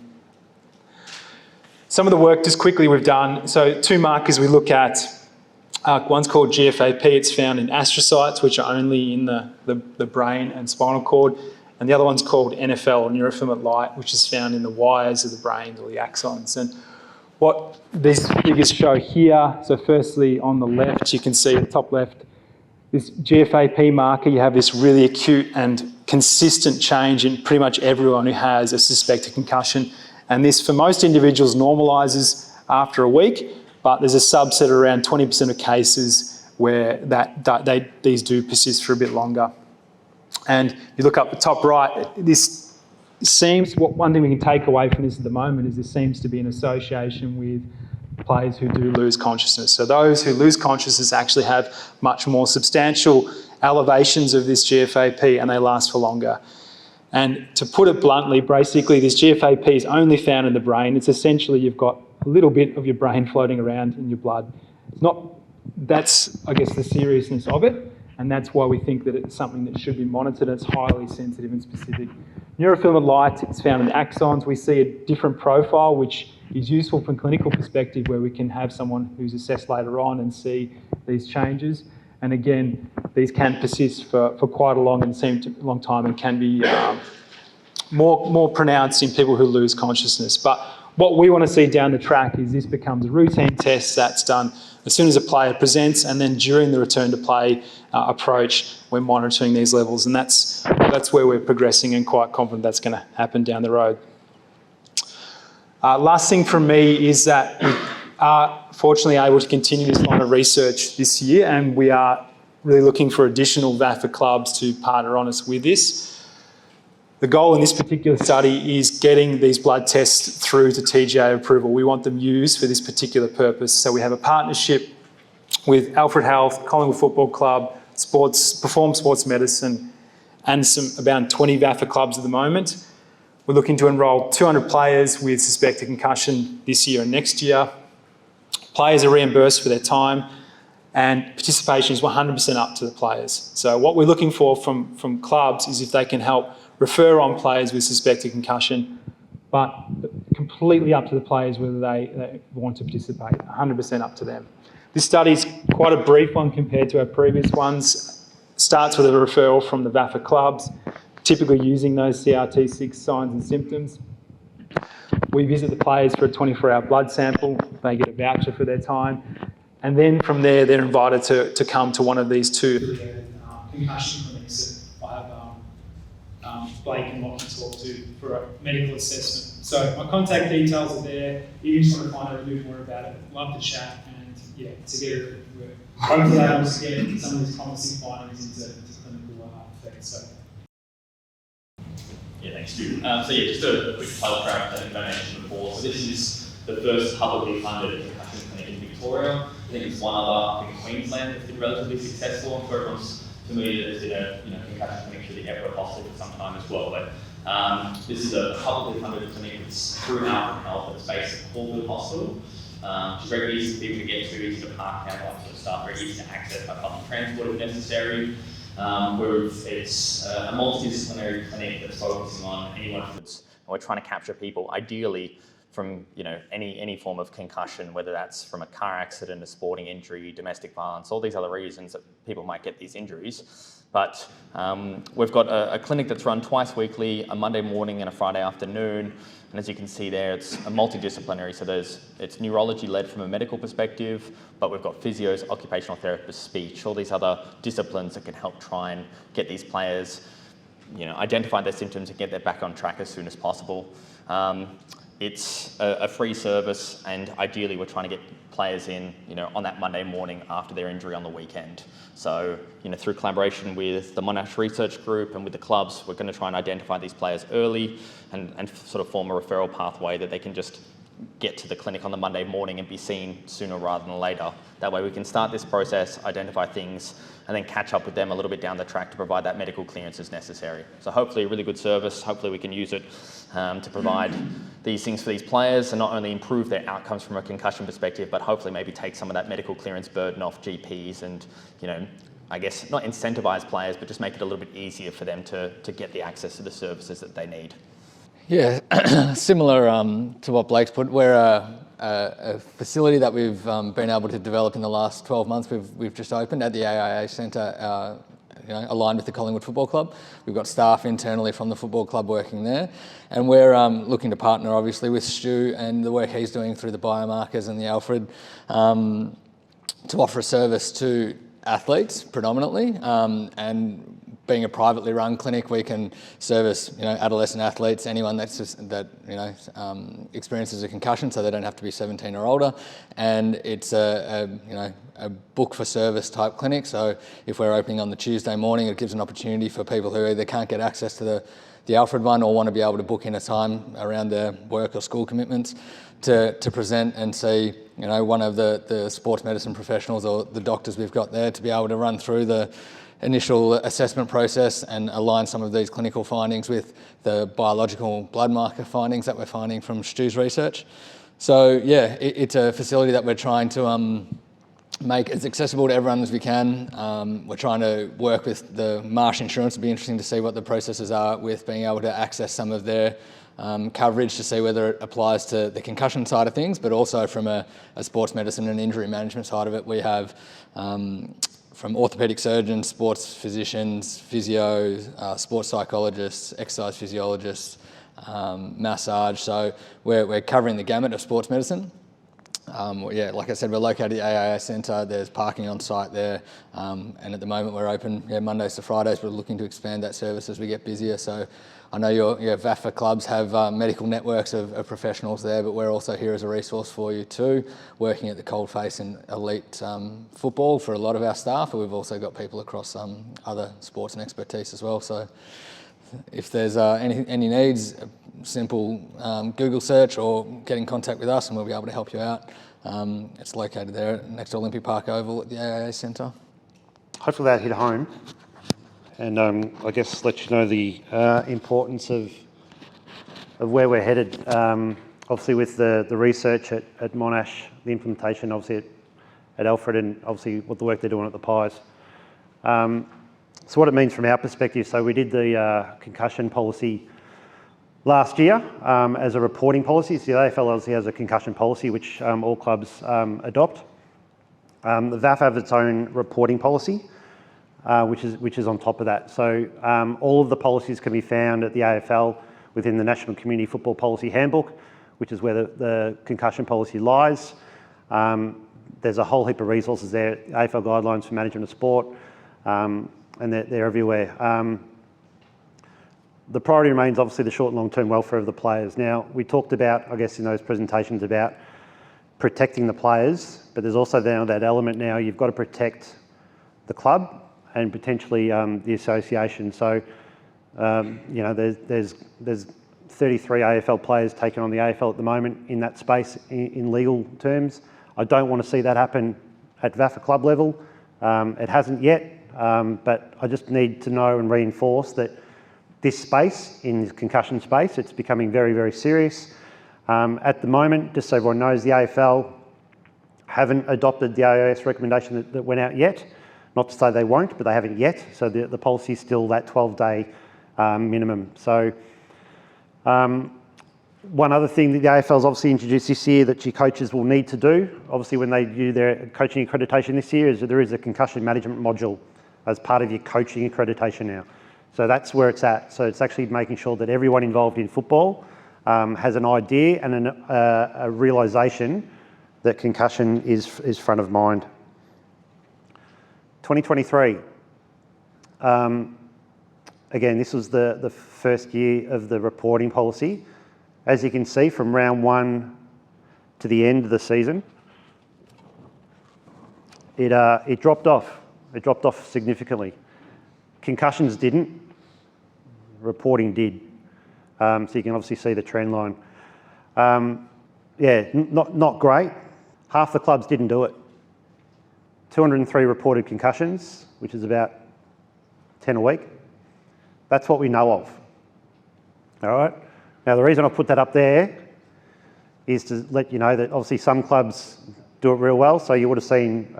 [SPEAKER 1] Some of the work, just quickly, we've done. So 2 markers we look at. One's called GFAP. It's found in astrocytes, which are only in the brain and spinal cord. And the other one's called NFL, or neurofilament light, which is found in the wires of the brain, or the axons. And what these figures show here, so firstly on the left, you can see at the top left, this GFAP marker, you have this really acute and consistent change in pretty much everyone who has a suspected concussion. And this, for most individuals, normalises after a week, but there's a subset, around 20% of cases, where these do persist for a bit longer. And you look up the top right, this seems, one thing we can take away from this at the moment is there seems to be an association with players who do lose consciousness. So those who lose consciousness actually have much more substantial elevations of this GFAP, and they last for longer. And to put it bluntly, basically this GFAP is only found in the brain. It's essentially, you've got a little bit of your brain floating around in your blood. That's, I guess, the seriousness of it. And that's why we think that it's something that should be monitored. It's highly sensitive and specific. Neurofilament light, it's found in axons. We see a different profile, which is useful from a clinical perspective, where we can have someone who's assessed later on and see these changes. And again, these can persist for quite a long time, and can be more pronounced in people who lose consciousness. But what we want to see down the track is this becomes a routine test that's done as soon as a player presents, and then during the return to play approach, we're monitoring these levels, and that's where we're progressing, and quite confident that's going to happen down the road. Last thing from me is that are fortunately able to continue this line of research this year, and we are really looking for additional VAFA clubs to partner on us with this. The goal in this particular study is getting these blood tests through to TGA approval. We want them used for this particular purpose. So we have a partnership with Alfred Health, Collingwood Football Club, Perform Sports Medicine, and about 20 VAFA clubs at the moment. We're looking to enrol 200 players with suspected concussion this year and next year. Players are reimbursed for their time, and participation is 100% up to the players. So what we're looking for from clubs is if they can help refer on players with suspected concussion, but completely up to the players whether they want to participate, 100% up to them. This study is quite a brief one compared to our previous ones. Starts with a referral from the VAFA clubs, typically using those CRT6 signs and symptoms. We visit the players for a 24-hour blood sample. They get a voucher for their time. And then from there, they're invited to come to one of these two concussion clinics that I have Blake and Lockie talk to for a medical assessment. So my contact details are there. If you just want to find out a bit more about it, love to chat and together we're hopefully able to get some of these promising findings into clinical effects. So.
[SPEAKER 2] Yeah, thanks, Stu. Just a quick plug for our clinic donation before. So this is the first publicly funded concussion clinic in Victoria. I think it's one other in Queensland that's been relatively successful. I'm sure everyone's familiar that there's been a concussion clinic through the Epworth Hospital for some time as well. But this is a publicly funded clinic that's through Alfred Health that's based at Caulfield Hospital. Which is very easy for people to get to, easy to park, and all that sort of stuff, very easy to access by public transport if necessary. It's a multidisciplinary clinic that's focusing on anyone who's, we're trying to capture people ideally from any form of concussion, whether that's from a car accident, a sporting injury, domestic violence, all these other reasons that people might get these injuries. But we've got a clinic that's run twice weekly, a Monday morning and a Friday afternoon. And as you can see there, it's a multidisciplinary. So it's neurology led from a medical perspective, but we've got physios, occupational therapists, speech, all these other disciplines that can help try and get these players, identify their symptoms and get them back on track as soon as possible. It's a free service, and ideally we're trying to get players in, on that Monday morning after their injury on the weekend. So, through collaboration with the Monash Research Group and with the clubs, we're going to try and identify these players early and sort of form a referral pathway that they can just get to the clinic on the Monday morning and be seen sooner rather than later. That way we can start this process, identify things, and then catch up with them a little bit down the track to provide that medical clearance as necessary. So hopefully a really good service. Hopefully we can use it to provide these things for these players and not only improve their outcomes from a concussion perspective, but hopefully maybe take some of that medical clearance burden off GPs and, I guess not incentivize players, but just make it a little bit easier for them to get the access to the services that they need.
[SPEAKER 3] Yeah, similar to what Blake's put. We're a facility that we've been able to develop in the last 12 months. We've just opened at the AIA Centre, aligned with the Collingwood Football Club. We've got staff internally from the football club working there, and we're looking to partner obviously with Stu and the work he's doing through the biomarkers and the Alfred to offer a service to athletes predominantly, and being a privately run clinic, we can service adolescent athletes, anyone that experiences a concussion, so they don't have to be 17 or older. And it's a book for service type clinic. So if we're opening on the Tuesday morning, it gives an opportunity for people who either can't get access to the Alfred one or want to be able to book in a time around their work or school commitments to present and see one of the sports medicine professionals or the doctors we've got there to be able to run through the initial assessment process and align some of these clinical findings with the biological blood marker findings that we're finding from Stu's research. So yeah, it's a facility that we're trying to make as accessible to everyone as we can. We're trying to work with the Marsh Insurance. It'll be interesting to see what the processes are with being able to access some of their coverage to see whether it applies to the concussion side of things, but also from a sports medicine and injury management side of it. We have from orthopaedic surgeons, sports physicians, physios, sports psychologists, exercise physiologists, massage. So we're covering the gamut of sports medicine. Yeah, like I said, we're located at the AIA Centre. There's parking on site there, and at the moment we're open Mondays to Fridays. We're looking to expand that service as we get busier. So I know your VAFA clubs have medical networks of professionals there, but we're also here as a resource for you too, working at the coldface and elite football for a lot of our staff, but we've also got people across other sports and expertise as well. So if there's any needs, a simple Google search or get in contact with us and we'll be able to help you out. It's located there next to Olympic Park Oval at the AIA Centre.
[SPEAKER 4] Hopefully that hit home, and I guess let you know the importance of where we're headed. Obviously with the research at Monash, the implementation obviously at Alfred, and obviously what the work they're doing at the Pies. So what it means from our perspective, so we did the concussion policy last year as a reporting policy. So the AFL obviously has a concussion policy which all clubs adopt. The VAFA have its own reporting policy, which is on top of that. So all of the policies can be found at the AFL within the National Community Football Policy Handbook, which is where the concussion policy lies. There's a whole heap of resources there, AFL guidelines for management of sport, and they're everywhere. The priority remains obviously the short and long-term welfare of the players. Now, we talked about, I guess in those presentations, about protecting the players, but there's also now that element now, you've got to protect the club and potentially the association. So, there's 33 AFL players taken on the AFL at the moment in that space in legal terms. I don't want to see that happen at VAFA club level. It hasn't yet, but I just need to know and reinforce that this space, in the concussion space, it's becoming very, very serious. At the moment, just so everyone knows, the AFL haven't adopted the AIS recommendation that went out yet. Not to say they won't, but they haven't yet. So the policy is still that 12-day minimum. So one other thing that the AFL's obviously introduced this year that your coaches will need to do, obviously when they do their coaching accreditation this year, is that there is a concussion management module as part of your coaching accreditation now. So that's where it's at. So it's actually making sure that everyone involved in football has an idea and a realisation that concussion is front of mind. 2023. Again, this was the first year of the reporting policy. As you can see, from round one to the end of the season, it dropped off. It dropped off significantly. Concussions didn't, reporting did. So you can obviously see the trend line. Not great. Half the clubs didn't do it. 203 reported concussions, which is about 10 a week. That's what we know of. All right. Now, the reason I put that up there is to let you know that obviously some clubs do it real well. So you would have seen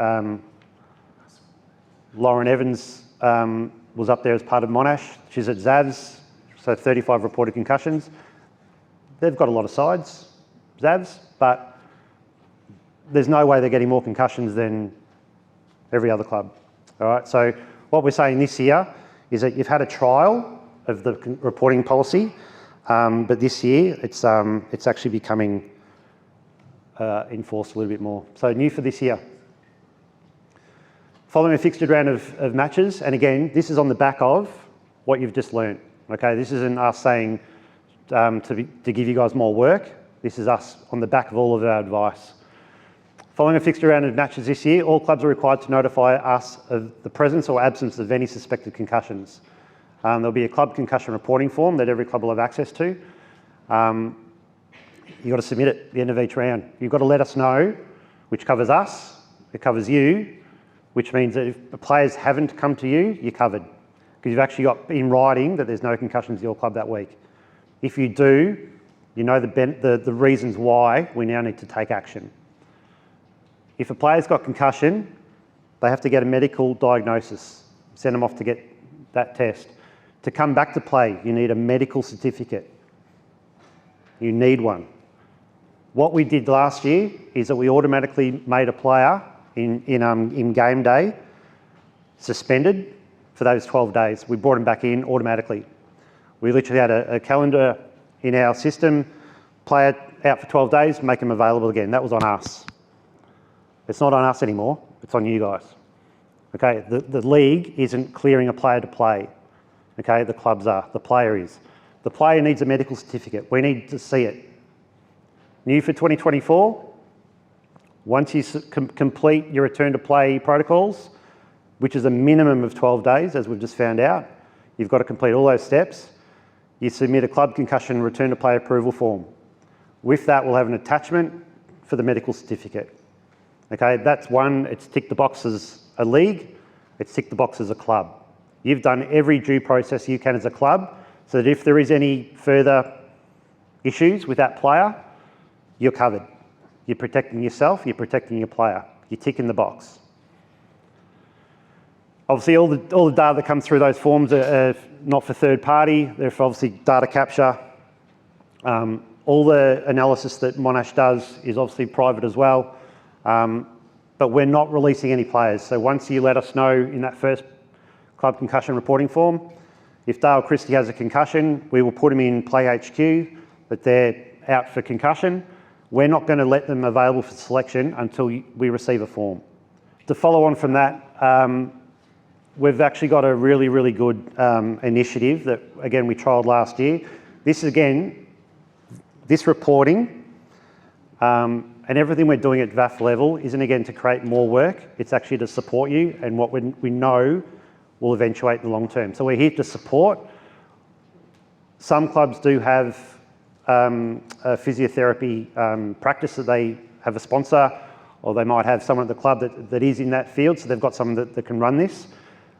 [SPEAKER 4] Lauren Evans was up there as part of Monash. She's at Zavs, so 35 reported concussions. They've got a lot of sides, Zavs, but there's no way they're getting more concussions than every other club. All right, so what we're saying this year is that you've had a trial of the reporting policy, but this year it's actually becoming enforced a little bit more. So new for this year. Following a fixtured round of matches, and again, this is on the back of what you've just learned. Okay, this isn't us saying to give you guys more work. This is us on the back of all of our advice. Following a fixtured round of matches this year, all clubs are required to notify us of the presence or absence of any suspected concussions. There'll be a club concussion reporting form that every club will have access to. You've got to submit it at the end of each round. You've got to let us know, which covers us, it covers you, which means that if the players haven't come to you, you're covered. Because you've actually got in writing that there's no concussions at your club that week. If you do, you know the reasons why we now need to take action. If a player's got concussion, they have to get a medical diagnosis, send them off to get that test. To come back to play, you need a medical certificate. You need one. What we did last year is that we automatically made a player in game day suspended for those 12 days. We brought him back in automatically. We literally had a calendar in our system, player out for 12 days, make him available again. That was on us. It's not on us anymore, it's on you guys. Okay, the league isn't clearing a player to play. Okay, the clubs are, the player is. The player needs a medical certificate. We need to see it. New for 2024, once you complete your return to play protocols, which is a minimum of 12 days, as we've just found out, you've got to complete all those steps. You submit a club concussion return to play approval form. With that, we'll have an attachment for the medical certificate. Okay, that's one, it's ticked the box as a league, it's ticked the box as a club. You've done every due process you can as a club, so that if there is any further issues with that player, you're covered. You're protecting yourself, you're protecting your player. You're ticking the box. Obviously, all the data that comes through those forms are not for third party. They're for obviously data capture. All the analysis that Monash does is obviously private as well. But we're not releasing any players. So once you let us know in that first club concussion reporting form, if Dale Christie has a concussion, we will put him in Play HQ, that they're out for concussion. We're not going to let them available for selection until we receive a form. To follow on from that, we've actually got a really, really good initiative that, again, we trialled last year. This reporting and everything we're doing at VAFA level isn't, again, to create more work. It's actually to support you and what we know will eventuate in the long term. So we're here to support. Some clubs do have a physiotherapy practice that they have a sponsor, or they might have someone at the club that is in that field, so they've got someone that can run this.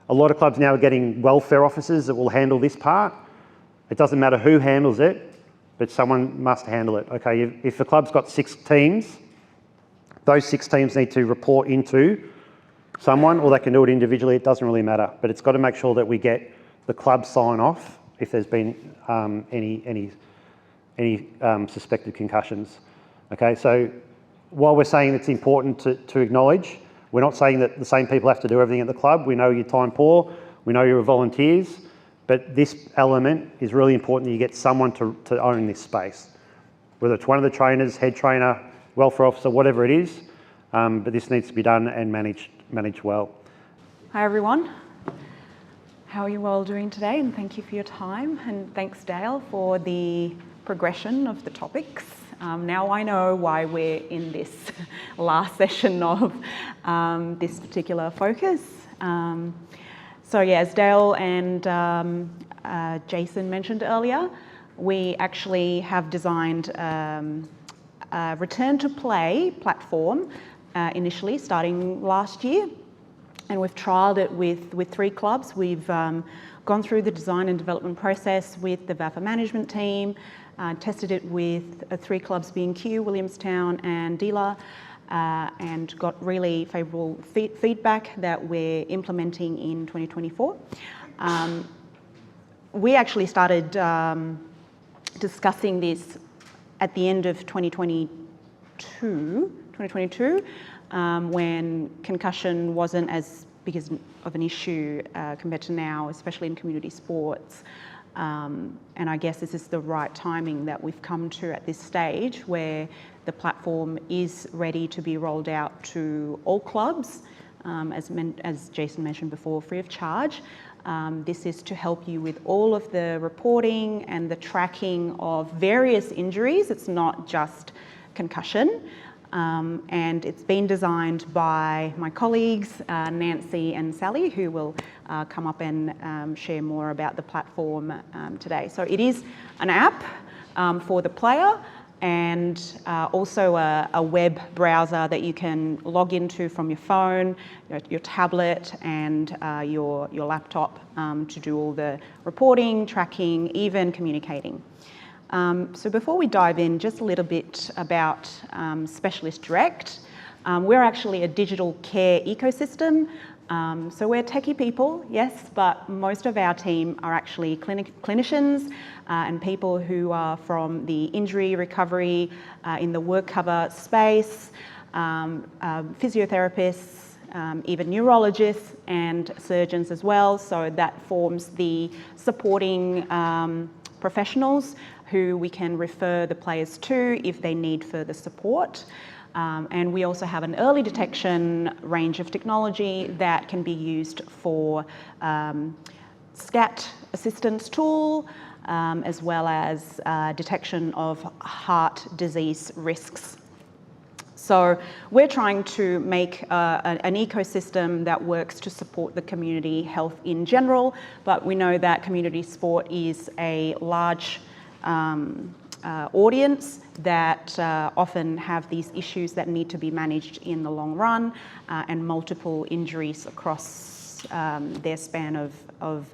[SPEAKER 4] A lot of clubs now are getting welfare officers that will handle this part. It doesn't matter who handles it, but someone must handle it. Okay, if the club's got 6 teams, those 6 teams need to report into someone, or they can do it individually, it doesn't really matter. But it's got to make sure that we get the club sign off if there's been any suspected concussions. Okay, so while we're saying it's important to acknowledge, we're not saying that the same people have to do everything at the club. We know you're time poor, we know you're volunteers, but this element is really important that you get someone to own this space. Whether it's one of the trainers, head trainer, welfare officer, whatever it is, but this needs to be done and managed well.
[SPEAKER 5] Hi everyone. How are you all doing today? And thank you for your time. And thanks, Dale, for the progression of the topics. Now I know why we're in this last session of this particular focus. So yeah, as Dale and Jason mentioned earlier, we actually have designed a return to play platform initially starting last year. And we've trialled it with 3 clubs. We've gone through the design and development process with the VAFA management team, tested it with 3 clubs being Kew, Williamstown and Dealer, and got really favourable feedback that we're implementing in 2024. We actually started discussing this at the end of 2022, when concussion wasn't as big of an issue compared to now, especially in community sports. And I guess this is the right timing that we've come to at this stage where the platform is ready to be rolled out to all clubs, as Jason mentioned before, free of charge. This is to help you with all of the reporting and the tracking of various injuries. It's not just concussion. And it's been designed by my colleagues, Nancy and Sally, who will come up and share more about the platform today. So it is an app for the player, and also a web browser that you can log into from your phone, your tablet and your laptop to do all the reporting, tracking, even communicating. So before we dive in, just a little bit about Specialist Direct. We're actually a digital care ecosystem. So we're techie people, yes, but most of our team are actually clinicians and people who are from the injury recovery in the work cover space, physiotherapists, even neurologists and surgeons as well. So that forms the supporting professionals who we can refer the players to if they need further support. And we also have an early detection range of technology that can be used for SCAT assistance tool, as well as detection of heart disease risks. So we're trying to make an ecosystem that works to support the community health in general, but we know that community sport is a large audience that often have these issues that need to be managed in the long run, and multiple injuries across their span of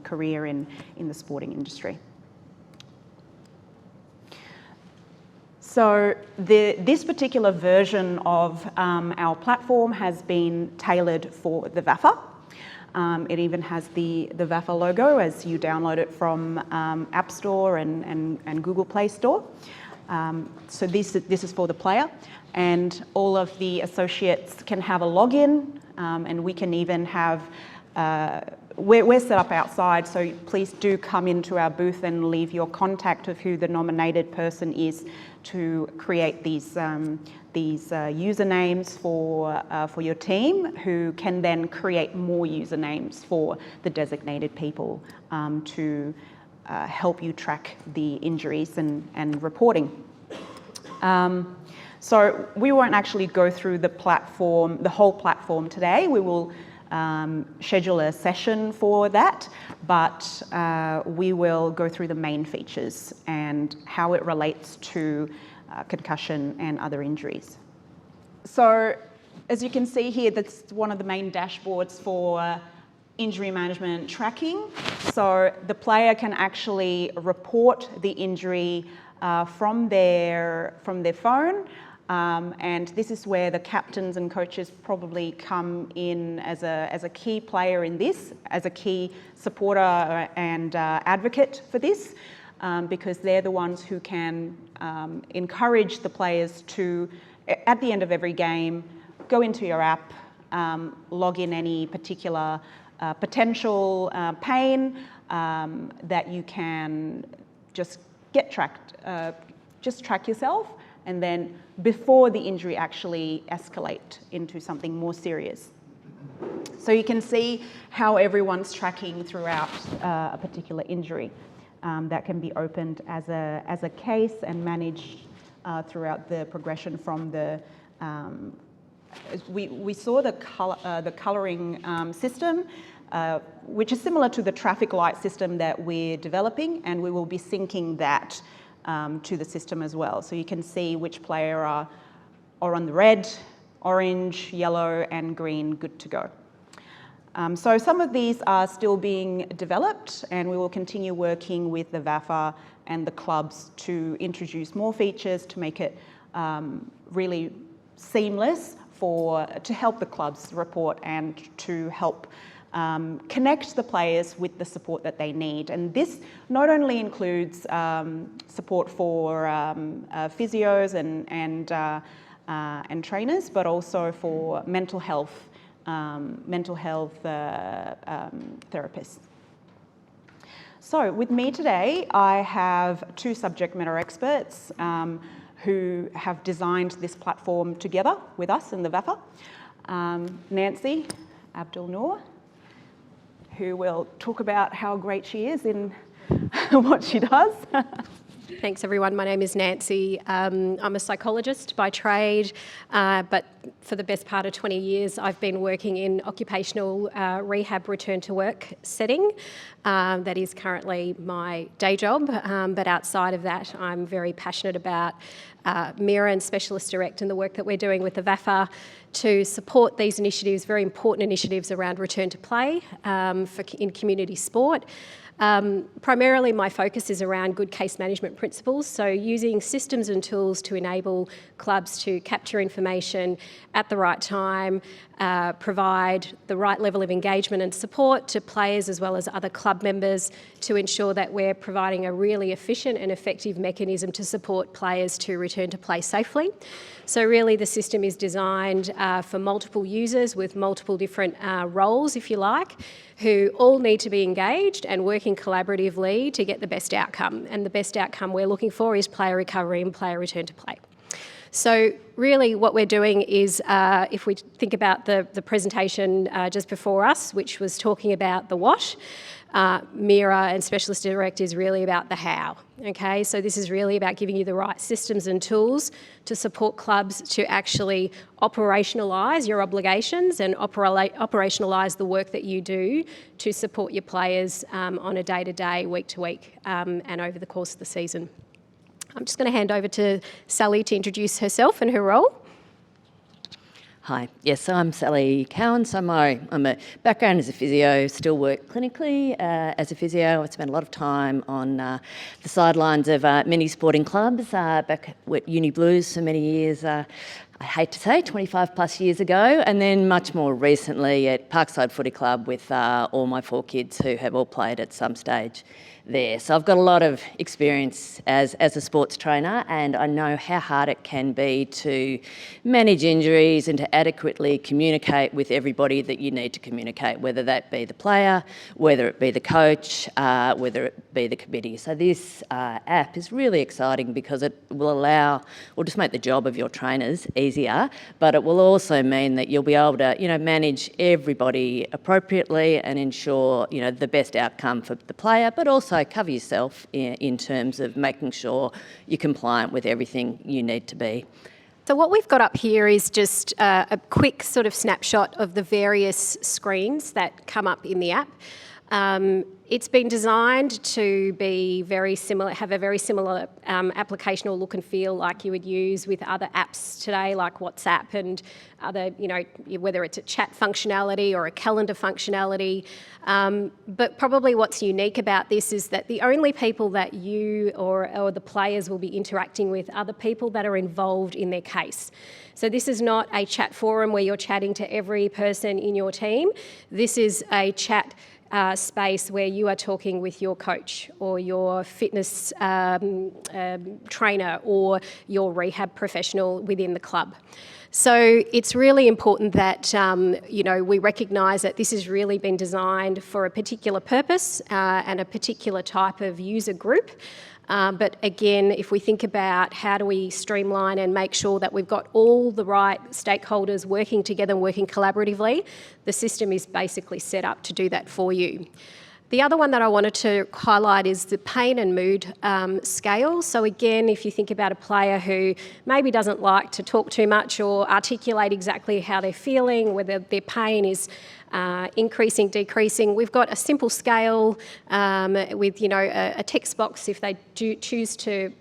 [SPEAKER 5] career in the sporting industry. So this particular version of our platform has been tailored for the VAFA. It even has the VAFA logo as you download it from App Store and Google Play Store. So this is for the player, and all of the associates can have a login, and we can even have, we're set up outside, so please do come into our booth and leave your contact of who the nominated person is to create these usernames for your team, who can then create more usernames for the designated people to help you track the injuries and reporting. So we won't actually go through the platform, the whole platform today. We will schedule a session for that, but we will go through the main features and how it relates to concussion and other injuries. So as you can see here, that's one of the main dashboards for injury management tracking. So the player can actually report the injury from their phone. And this is where the captains and coaches probably come in as a key player in this, as a key supporter and advocate for this, because they're the ones who can encourage the players to, at the end of every game, go into your app, log in any particular potential pain that you can just get tracked, just track yourself, and then before the injury actually escalate into something more serious. So you can see how everyone's tracking throughout a particular injury that can be opened as a case and managed throughout the progression from the, we saw the colouring system, which is similar to the traffic light system that we're developing, and we will be syncing that to the system as well. So you can see which player are on the red, orange, yellow, and green, good to go. So some of these are still being developed, and we will continue working with the VAFA and the clubs to introduce more features to make it really seamless to help the clubs report and to help connect the players with the support that they need. And this not only includes support for physios and trainers, but also for mental health therapists. So with me today, I have two subject matter experts who have designed this platform together with us in the VAFA. Nancy Abdul-Noor, who will talk about how great she is in what she does.
[SPEAKER 6] Thanks, everyone. My name is Nancy. I'm a psychologist by trade, but for the best part of 20 years, I've been working in occupational rehab return to work setting. That is currently my day job, but outside of that, I'm very passionate about MIRA and Specialist Direct and the work that we're doing with the VAFA to support these initiatives, very important initiatives around return to play in community sport. Primarily my focus is around good case management principles, so using systems and tools to enable clubs to capture information at the right time, provide the right level of engagement and support to players as well as other club members to ensure that we're providing a really efficient and effective mechanism to support players to return to play safely. So really the system is designed for multiple users with multiple different roles, if you like, who all need to be engaged and working collaboratively to get the best outcome. And the best outcome we're looking for is player recovery and player return to play. So really what we're doing is, if we think about the presentation just before us, which was talking about the what, Mira and Specialist Direct is really about the how, okay? So this is really about giving you the right systems and tools to support clubs to actually operationalise your obligations and operationalise the work that you do to support your players on a day-to-day, week-to-week and over the course of the season. I'm just going to hand over to Sally to introduce herself and her role.
[SPEAKER 7] Hi, yes, I'm Sally Cowan. So I'm a background as a physio, still work clinically as a physio. I've spent a lot of time on the sidelines of many sporting clubs, back at Uni Blues for many years, I hate to say, 25 plus years ago, and then much more recently at Parkside Footy Club with all my 4 kids who have all played at some stage there. So I've got a lot of experience as a sports trainer, and I know how hard it can be to manage injuries and to adequately communicate with everybody that you need to communicate, whether that be the player, whether it be the coach, whether it be the committee. So this app is really exciting because it will just make the job of your trainers easier, but it will also mean that you'll be able to, manage everybody appropriately and ensure, the best outcome for the player, but also cover yourself in terms of making sure you're compliant with everything you need to be.
[SPEAKER 6] So what we've got up here is just a quick sort of snapshot of the various screens that come up in the app. It's been designed to be very similar, have a very similar applicational look and feel like you would use with other apps today, like WhatsApp and other, whether it's a chat functionality or a calendar functionality. But probably what's unique about this is that the only people that you or the players will be interacting with are the people that are involved in their case. So this is not a chat forum where you're chatting to every person in your team. This is a chat space where you are talking with your coach or your fitness trainer or your rehab professional within the club. So it's really important that we recognise that this has really been designed for a particular purpose and a particular type of user group. But again, if we think about how do we streamline and make sure that we've got all the right stakeholders working together and working collaboratively, the system is basically set up to do that for you. The other one that I wanted to highlight is the pain and mood scale. So again, if you think about a player who maybe doesn't like to talk too much or articulate exactly how they're feeling, whether their pain is increasing, decreasing, we've got a simple scale with a text box if they do choose to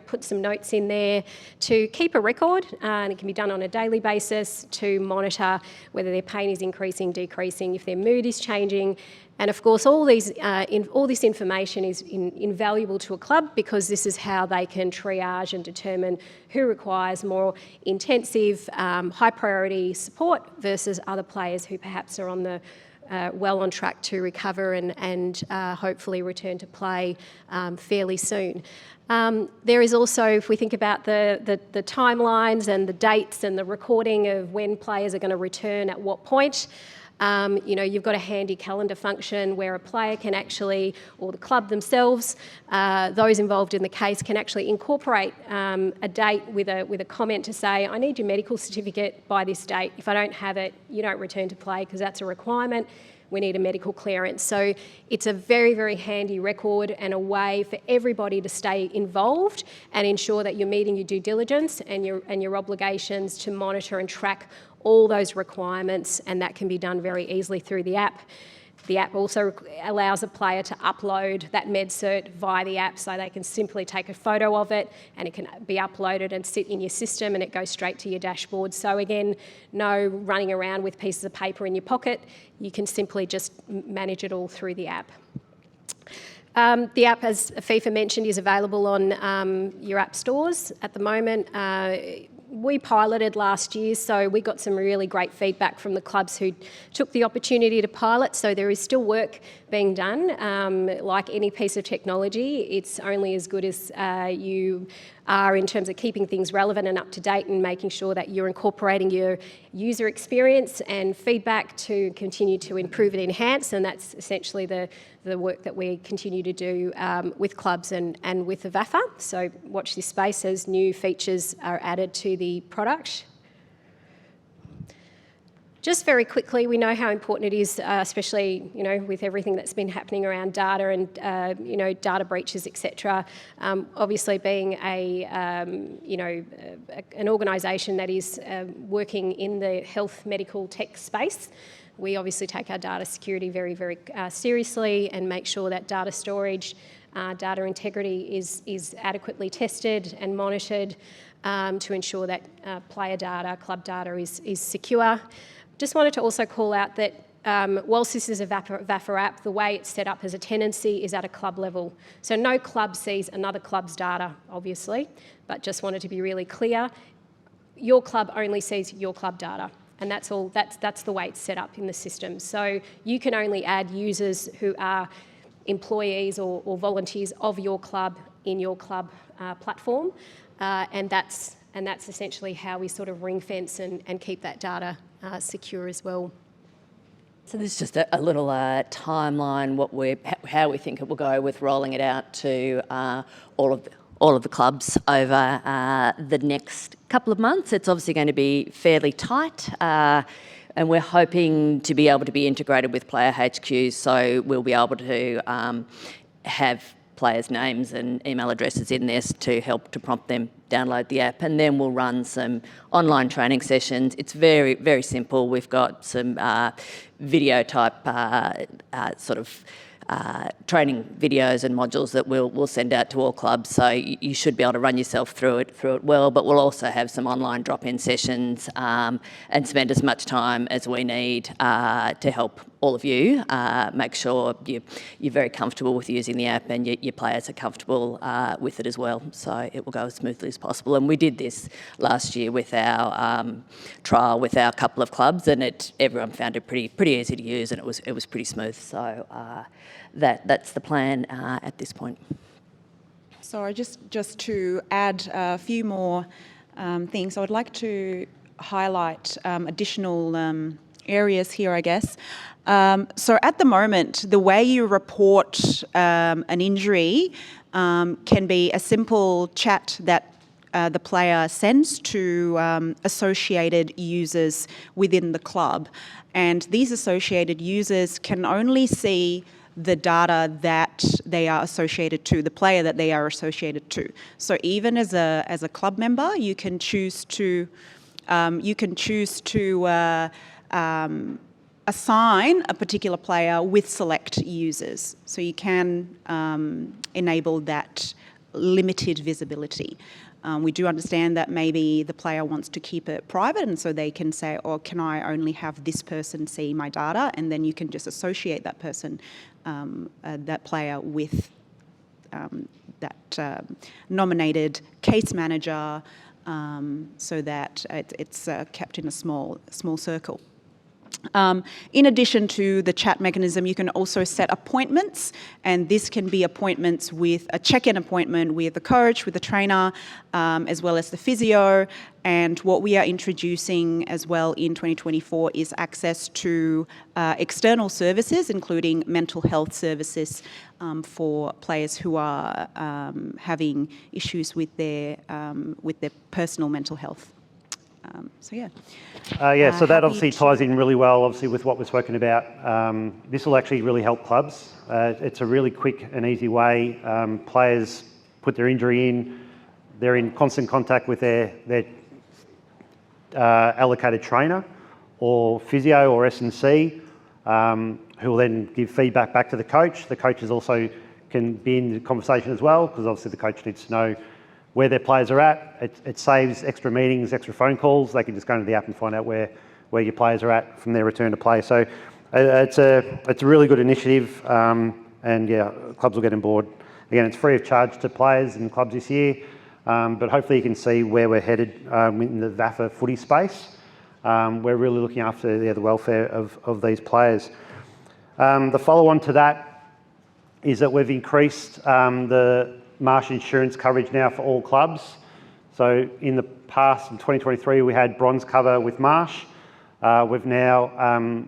[SPEAKER 6] put some notes in there to keep a record, and it can be done on a daily basis to monitor whether their pain is increasing, decreasing, if their mood is changing. And of course, all this information is invaluable to a club because this is how they can triage and determine who requires more intensive, high priority support versus other players who perhaps are on the well on track to recover and hopefully return to play fairly soon. There is also, if we think about the timelines and the dates and the recording of when players are going to return at what point, you've got a handy calendar function where a player can actually, or the club themselves, those involved in the case can actually incorporate a date with a comment to say, I need your medical certificate by this date. If I don't have it, you don't return to play because that's a requirement. We need a medical clearance. So it's a very, very handy record and a way for everybody to stay involved and ensure that you're meeting your due diligence and your obligations to monitor and track all those requirements, and that can be done very easily through the app. The app also allows a player to upload that med cert via the app, so they can simply take a photo of it and it can be uploaded and sit in your system and it goes straight to your dashboard. So again, no running around with pieces of paper in your pocket. You can simply just manage it all through the app. The app, as FIFA mentioned, is available on your app stores at the moment. We piloted last year, so we got some really great feedback from the clubs who took the opportunity to pilot. So there is still work being done. Like any piece of technology, it's only as good as you are in terms of keeping things relevant and up to date and making sure that you're incorporating your user experience and feedback to continue to improve and enhance, and that's essentially the work that we continue to do with clubs and with the VAFA. So watch this space as new features are added to the product. Just very quickly, we know how important it is, especially with everything that's been happening around data and data breaches, etc. Obviously, being an organisation that is working in the health medical tech space, we obviously take our data security very, very seriously and make sure that data storage, data integrity is adequately tested and monitored to ensure that player data, club data is secure. Just wanted to also call out that whilst this is a VAFA app, the way it's set up as a tenancy is at a club level. So no club sees another club's data, obviously, but just wanted to be really clear. Your club only sees your club data, and that's all. That's the way it's set up in the system. So you can only add users who are employees or volunteers of your club in your club platform, and that's essentially how we sort of ring fence and keep that data secure as well.
[SPEAKER 7] So this is just a little timeline, how we think it will go with rolling it out to all of the clubs over the next couple of months. It's obviously going to be fairly tight, and we're hoping to be able to be integrated with Player HQ, so we'll be able to have players' names and email addresses in this to help to prompt them download the app, and then we'll run some online training sessions. It's very, very simple. We've got some video type training videos and modules that we'll send out to all clubs, so you should be able to run yourself through it well, but we'll also have some online drop-in sessions and spend as much time as we need to help all of you make sure you're very comfortable with using the app and your players are comfortable with it as well, so it will go as smoothly as possible. And we did this last year with our trial with our couple of clubs, and everyone found it pretty easy to use, and it was pretty smooth. So that's the plan at this point.
[SPEAKER 5] So just to add a few more things, I would like to highlight additional areas here, I guess. So at the moment, the way you report an injury can be a simple chat that the player sends to associated users within the club. And these associated users can only see the data that they are associated to, the player that they are associated to. So even as a club member, you can choose to assign a particular player with select users. So you can enable that limited visibility. We do understand that maybe the player wants to keep it private, and so they can say, oh, can I only have this person see my data? And then you can just associate that person, that player with that nominated case manager, so that it's kept in a small circle. In addition to the chat mechanism, you can also set appointments, and this can be appointments with a check-in appointment with the coach, with the trainer, as well as the physio. And what we are introducing as well in 2024 is access to external services, including mental health services for players who are having issues with their personal mental health. So
[SPEAKER 4] that obviously ties in really well, obviously, with what we've spoken about. This will actually really help clubs. It's a really quick and easy way. Players put their injury in. They're in constant contact with their allocated trainer or physio or S&C, who will then give feedback back to the coach. The coaches also can be in the conversation as well, because obviously the coach needs to know where their players are at. It saves extra meetings, extra phone calls. They can just go into the app and find out where your players are at from their return to play. So it's a really good initiative, and yeah, clubs will get on board. Again, it's free of charge to players and clubs this year, but hopefully you can see where we're headed in the VAFA footy space. We're really looking after the welfare of these players. The follow-on to that is that we've increased Marsh insurance coverage now for all clubs. So in the past, in 2023, we had bronze cover with Marsh. We've now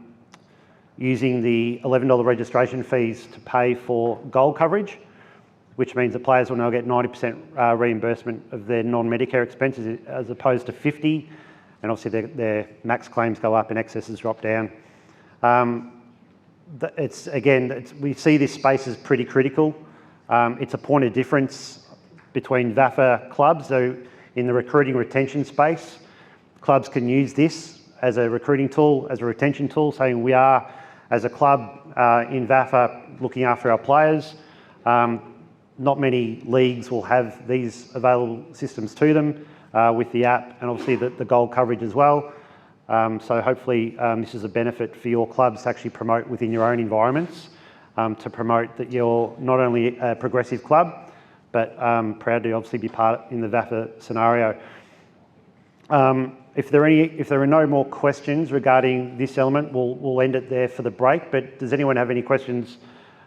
[SPEAKER 4] using the $11 registration fees to pay for gold coverage, which means the players will now get 90% reimbursement of their non-Medicare expenses as opposed to 50%, and obviously their max claims go up and excesses drop down. We see this space as pretty critical. It's a point of difference between VAFA clubs. So in the recruiting retention space, clubs can use this as a recruiting tool, as a retention tool, saying we are, as a club in VAFA, looking after our players. Not many leagues will have these available systems to them with the app and obviously the gold coverage as well. So hopefully this is a benefit for your clubs to actually promote within your own environments, to promote that you're not only a progressive club, but proud to obviously be part in the VAFA scenario. If there are no more questions regarding this element, we'll end it there for the break. But does anyone have any questions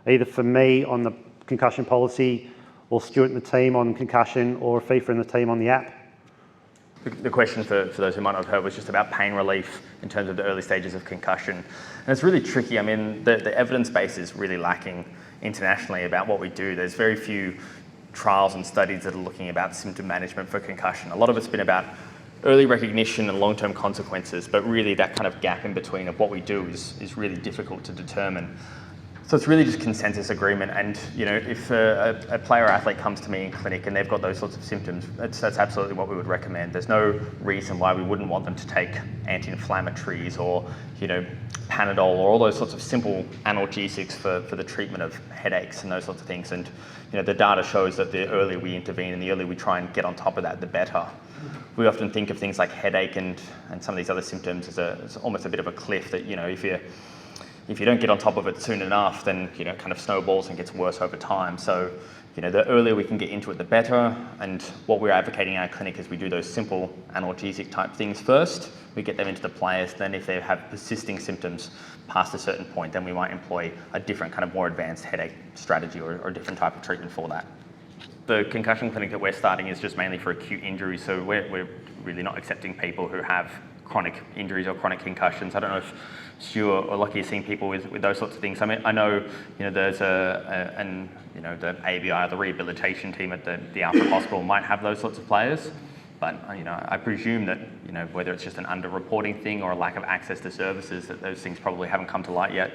[SPEAKER 4] either for me on the concussion policy, or Stuart and the team on concussion, or FIFA and the team on the app?
[SPEAKER 2] The question for those who might not have heard was just about pain relief in terms of the early stages of concussion. And it's really tricky. I mean, the evidence base is really lacking internationally about what we do. There's very few trials and studies that are looking about symptom management for concussion. A lot of it's been about early recognition and long-term consequences, but really that kind of gap in between of what we do is really difficult to determine. So it's really just consensus agreement, and if a player or athlete comes to me in clinic and they've got those sorts of symptoms, that's absolutely what we would recommend. There's no reason why we wouldn't want them to take anti-inflammatories or Panadol or all those sorts of simple analgesics for the treatment of headaches and those sorts of things. And the data shows that the earlier we intervene and the earlier we try and get on top of that, the better. We often think of things like headache and some of these other symptoms as almost a bit of a cliff that if you don't get on top of it soon enough, then kind of snowballs and gets worse over time. So the earlier we can get into it, the better. And what we're advocating in our clinic is we do those simple analgesic type things first. We get them into the players. Then if they have persisting symptoms past a certain point, then we might employ a different kind of more advanced headache strategy or a different type of treatment for that. The concussion clinic that we're starting is just mainly for acute injuries. So we're really not accepting people who have chronic injuries or chronic concussions. I don't know if Stuart or Lockie has seen people with those sorts of things. I mean, I know there's the ABI, the rehabilitation team at the Alfred Hospital might have those sorts of players, but I presume that whether it's just an under-reporting thing or a lack of access to services, that those things probably haven't come to light yet.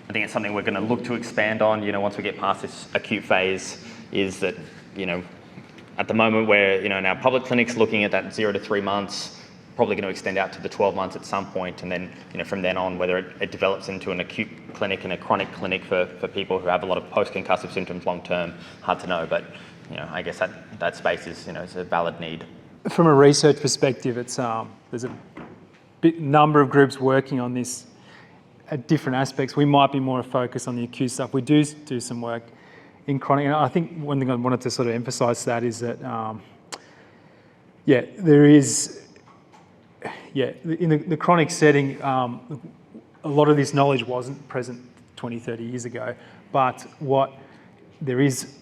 [SPEAKER 2] I think it's something we're going to look to expand on. Once we get past this acute phase, is that at the moment we're in our public clinics looking at that 0 to 3 months. Probably going to extend out to the 12 months at some point, and then from then on, whether it develops into an acute clinic and a chronic clinic for people who have a lot of post-concussive symptoms long term, hard to know. But I guess that space is is a valid need.
[SPEAKER 1] From a research perspective, it's there's a number of groups working on this at different aspects. We might be more focused on the acute stuff. We do some work in chronic, and I think one thing I wanted to sort of emphasise that is that there is. In the chronic setting, a lot of this knowledge wasn't present 20, 30 years ago, but there is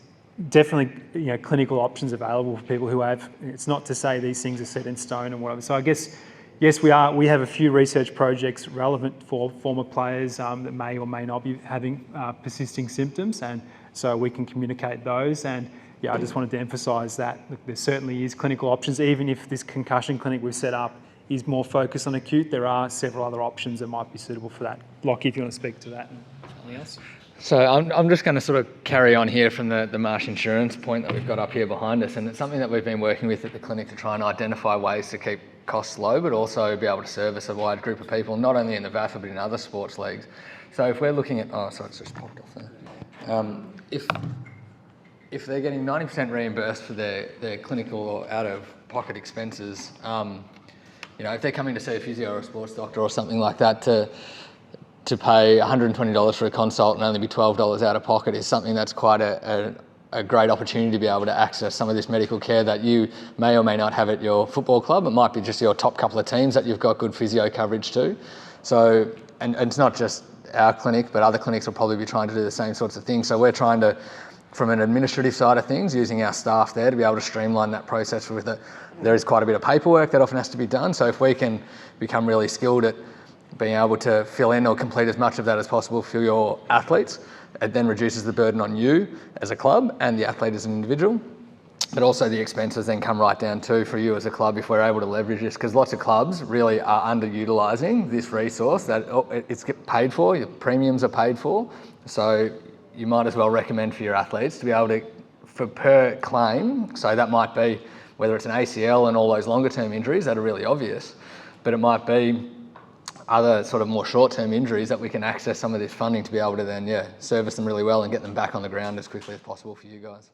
[SPEAKER 1] definitely clinical options available for people who have. It's not to say these things are set in stone and whatever. So I guess, yes, we have a few research projects relevant for former players that may or may not be having persisting symptoms, and so we can communicate those. And I just wanted to emphasise that there certainly is clinical options, even if this concussion clinic we've set up is more focused on acute. There are several other options that might be suitable for that. Lockie, if you want to speak to that. Something else?
[SPEAKER 3] So I'm just going to sort of carry on here from the Marsh insurance point that we've got up here behind us, and it's something that we've been working with at the clinic to try and identify ways to keep costs low, but also be able to service a wide group of people, not only in the VAFA but in other sports leagues. So if we're looking at, it's just popped off there. If they're getting 90% reimbursed for their clinical or out-of-pocket expenses, if they're coming to see a physio or a sports doctor or something like that to pay $120 for a consult and only be $12 out of pocket is something that's quite a great opportunity to be able to access some of this medical care that you may or may not have at your football club. It might be just your top couple of teams that you've got good physio coverage to. So, and it's not just our clinic, but other clinics will probably be trying to do the same sorts of things. So we're trying to from an administrative side of things, using our staff there to be able to streamline that process with it. There is quite a bit of paperwork that often has to be done. So if we can become really skilled at being able to fill in or complete as much of that as possible for your athletes, it then reduces the burden on you as a club and the athlete as an individual. But also the expenses then come right down too for you as a club if we're able to leverage this, because lots of clubs really are underutilising this resource that it's paid for, your premiums are paid for. So you might as well recommend for your athletes to be able to, for per claim, so that might be whether it's an ACL and all those longer term injuries that are really obvious, but it might be other sort of more short-term injuries that we can access some of this funding to be able to then, service them really well and get them back on the ground as quickly as possible for you guys.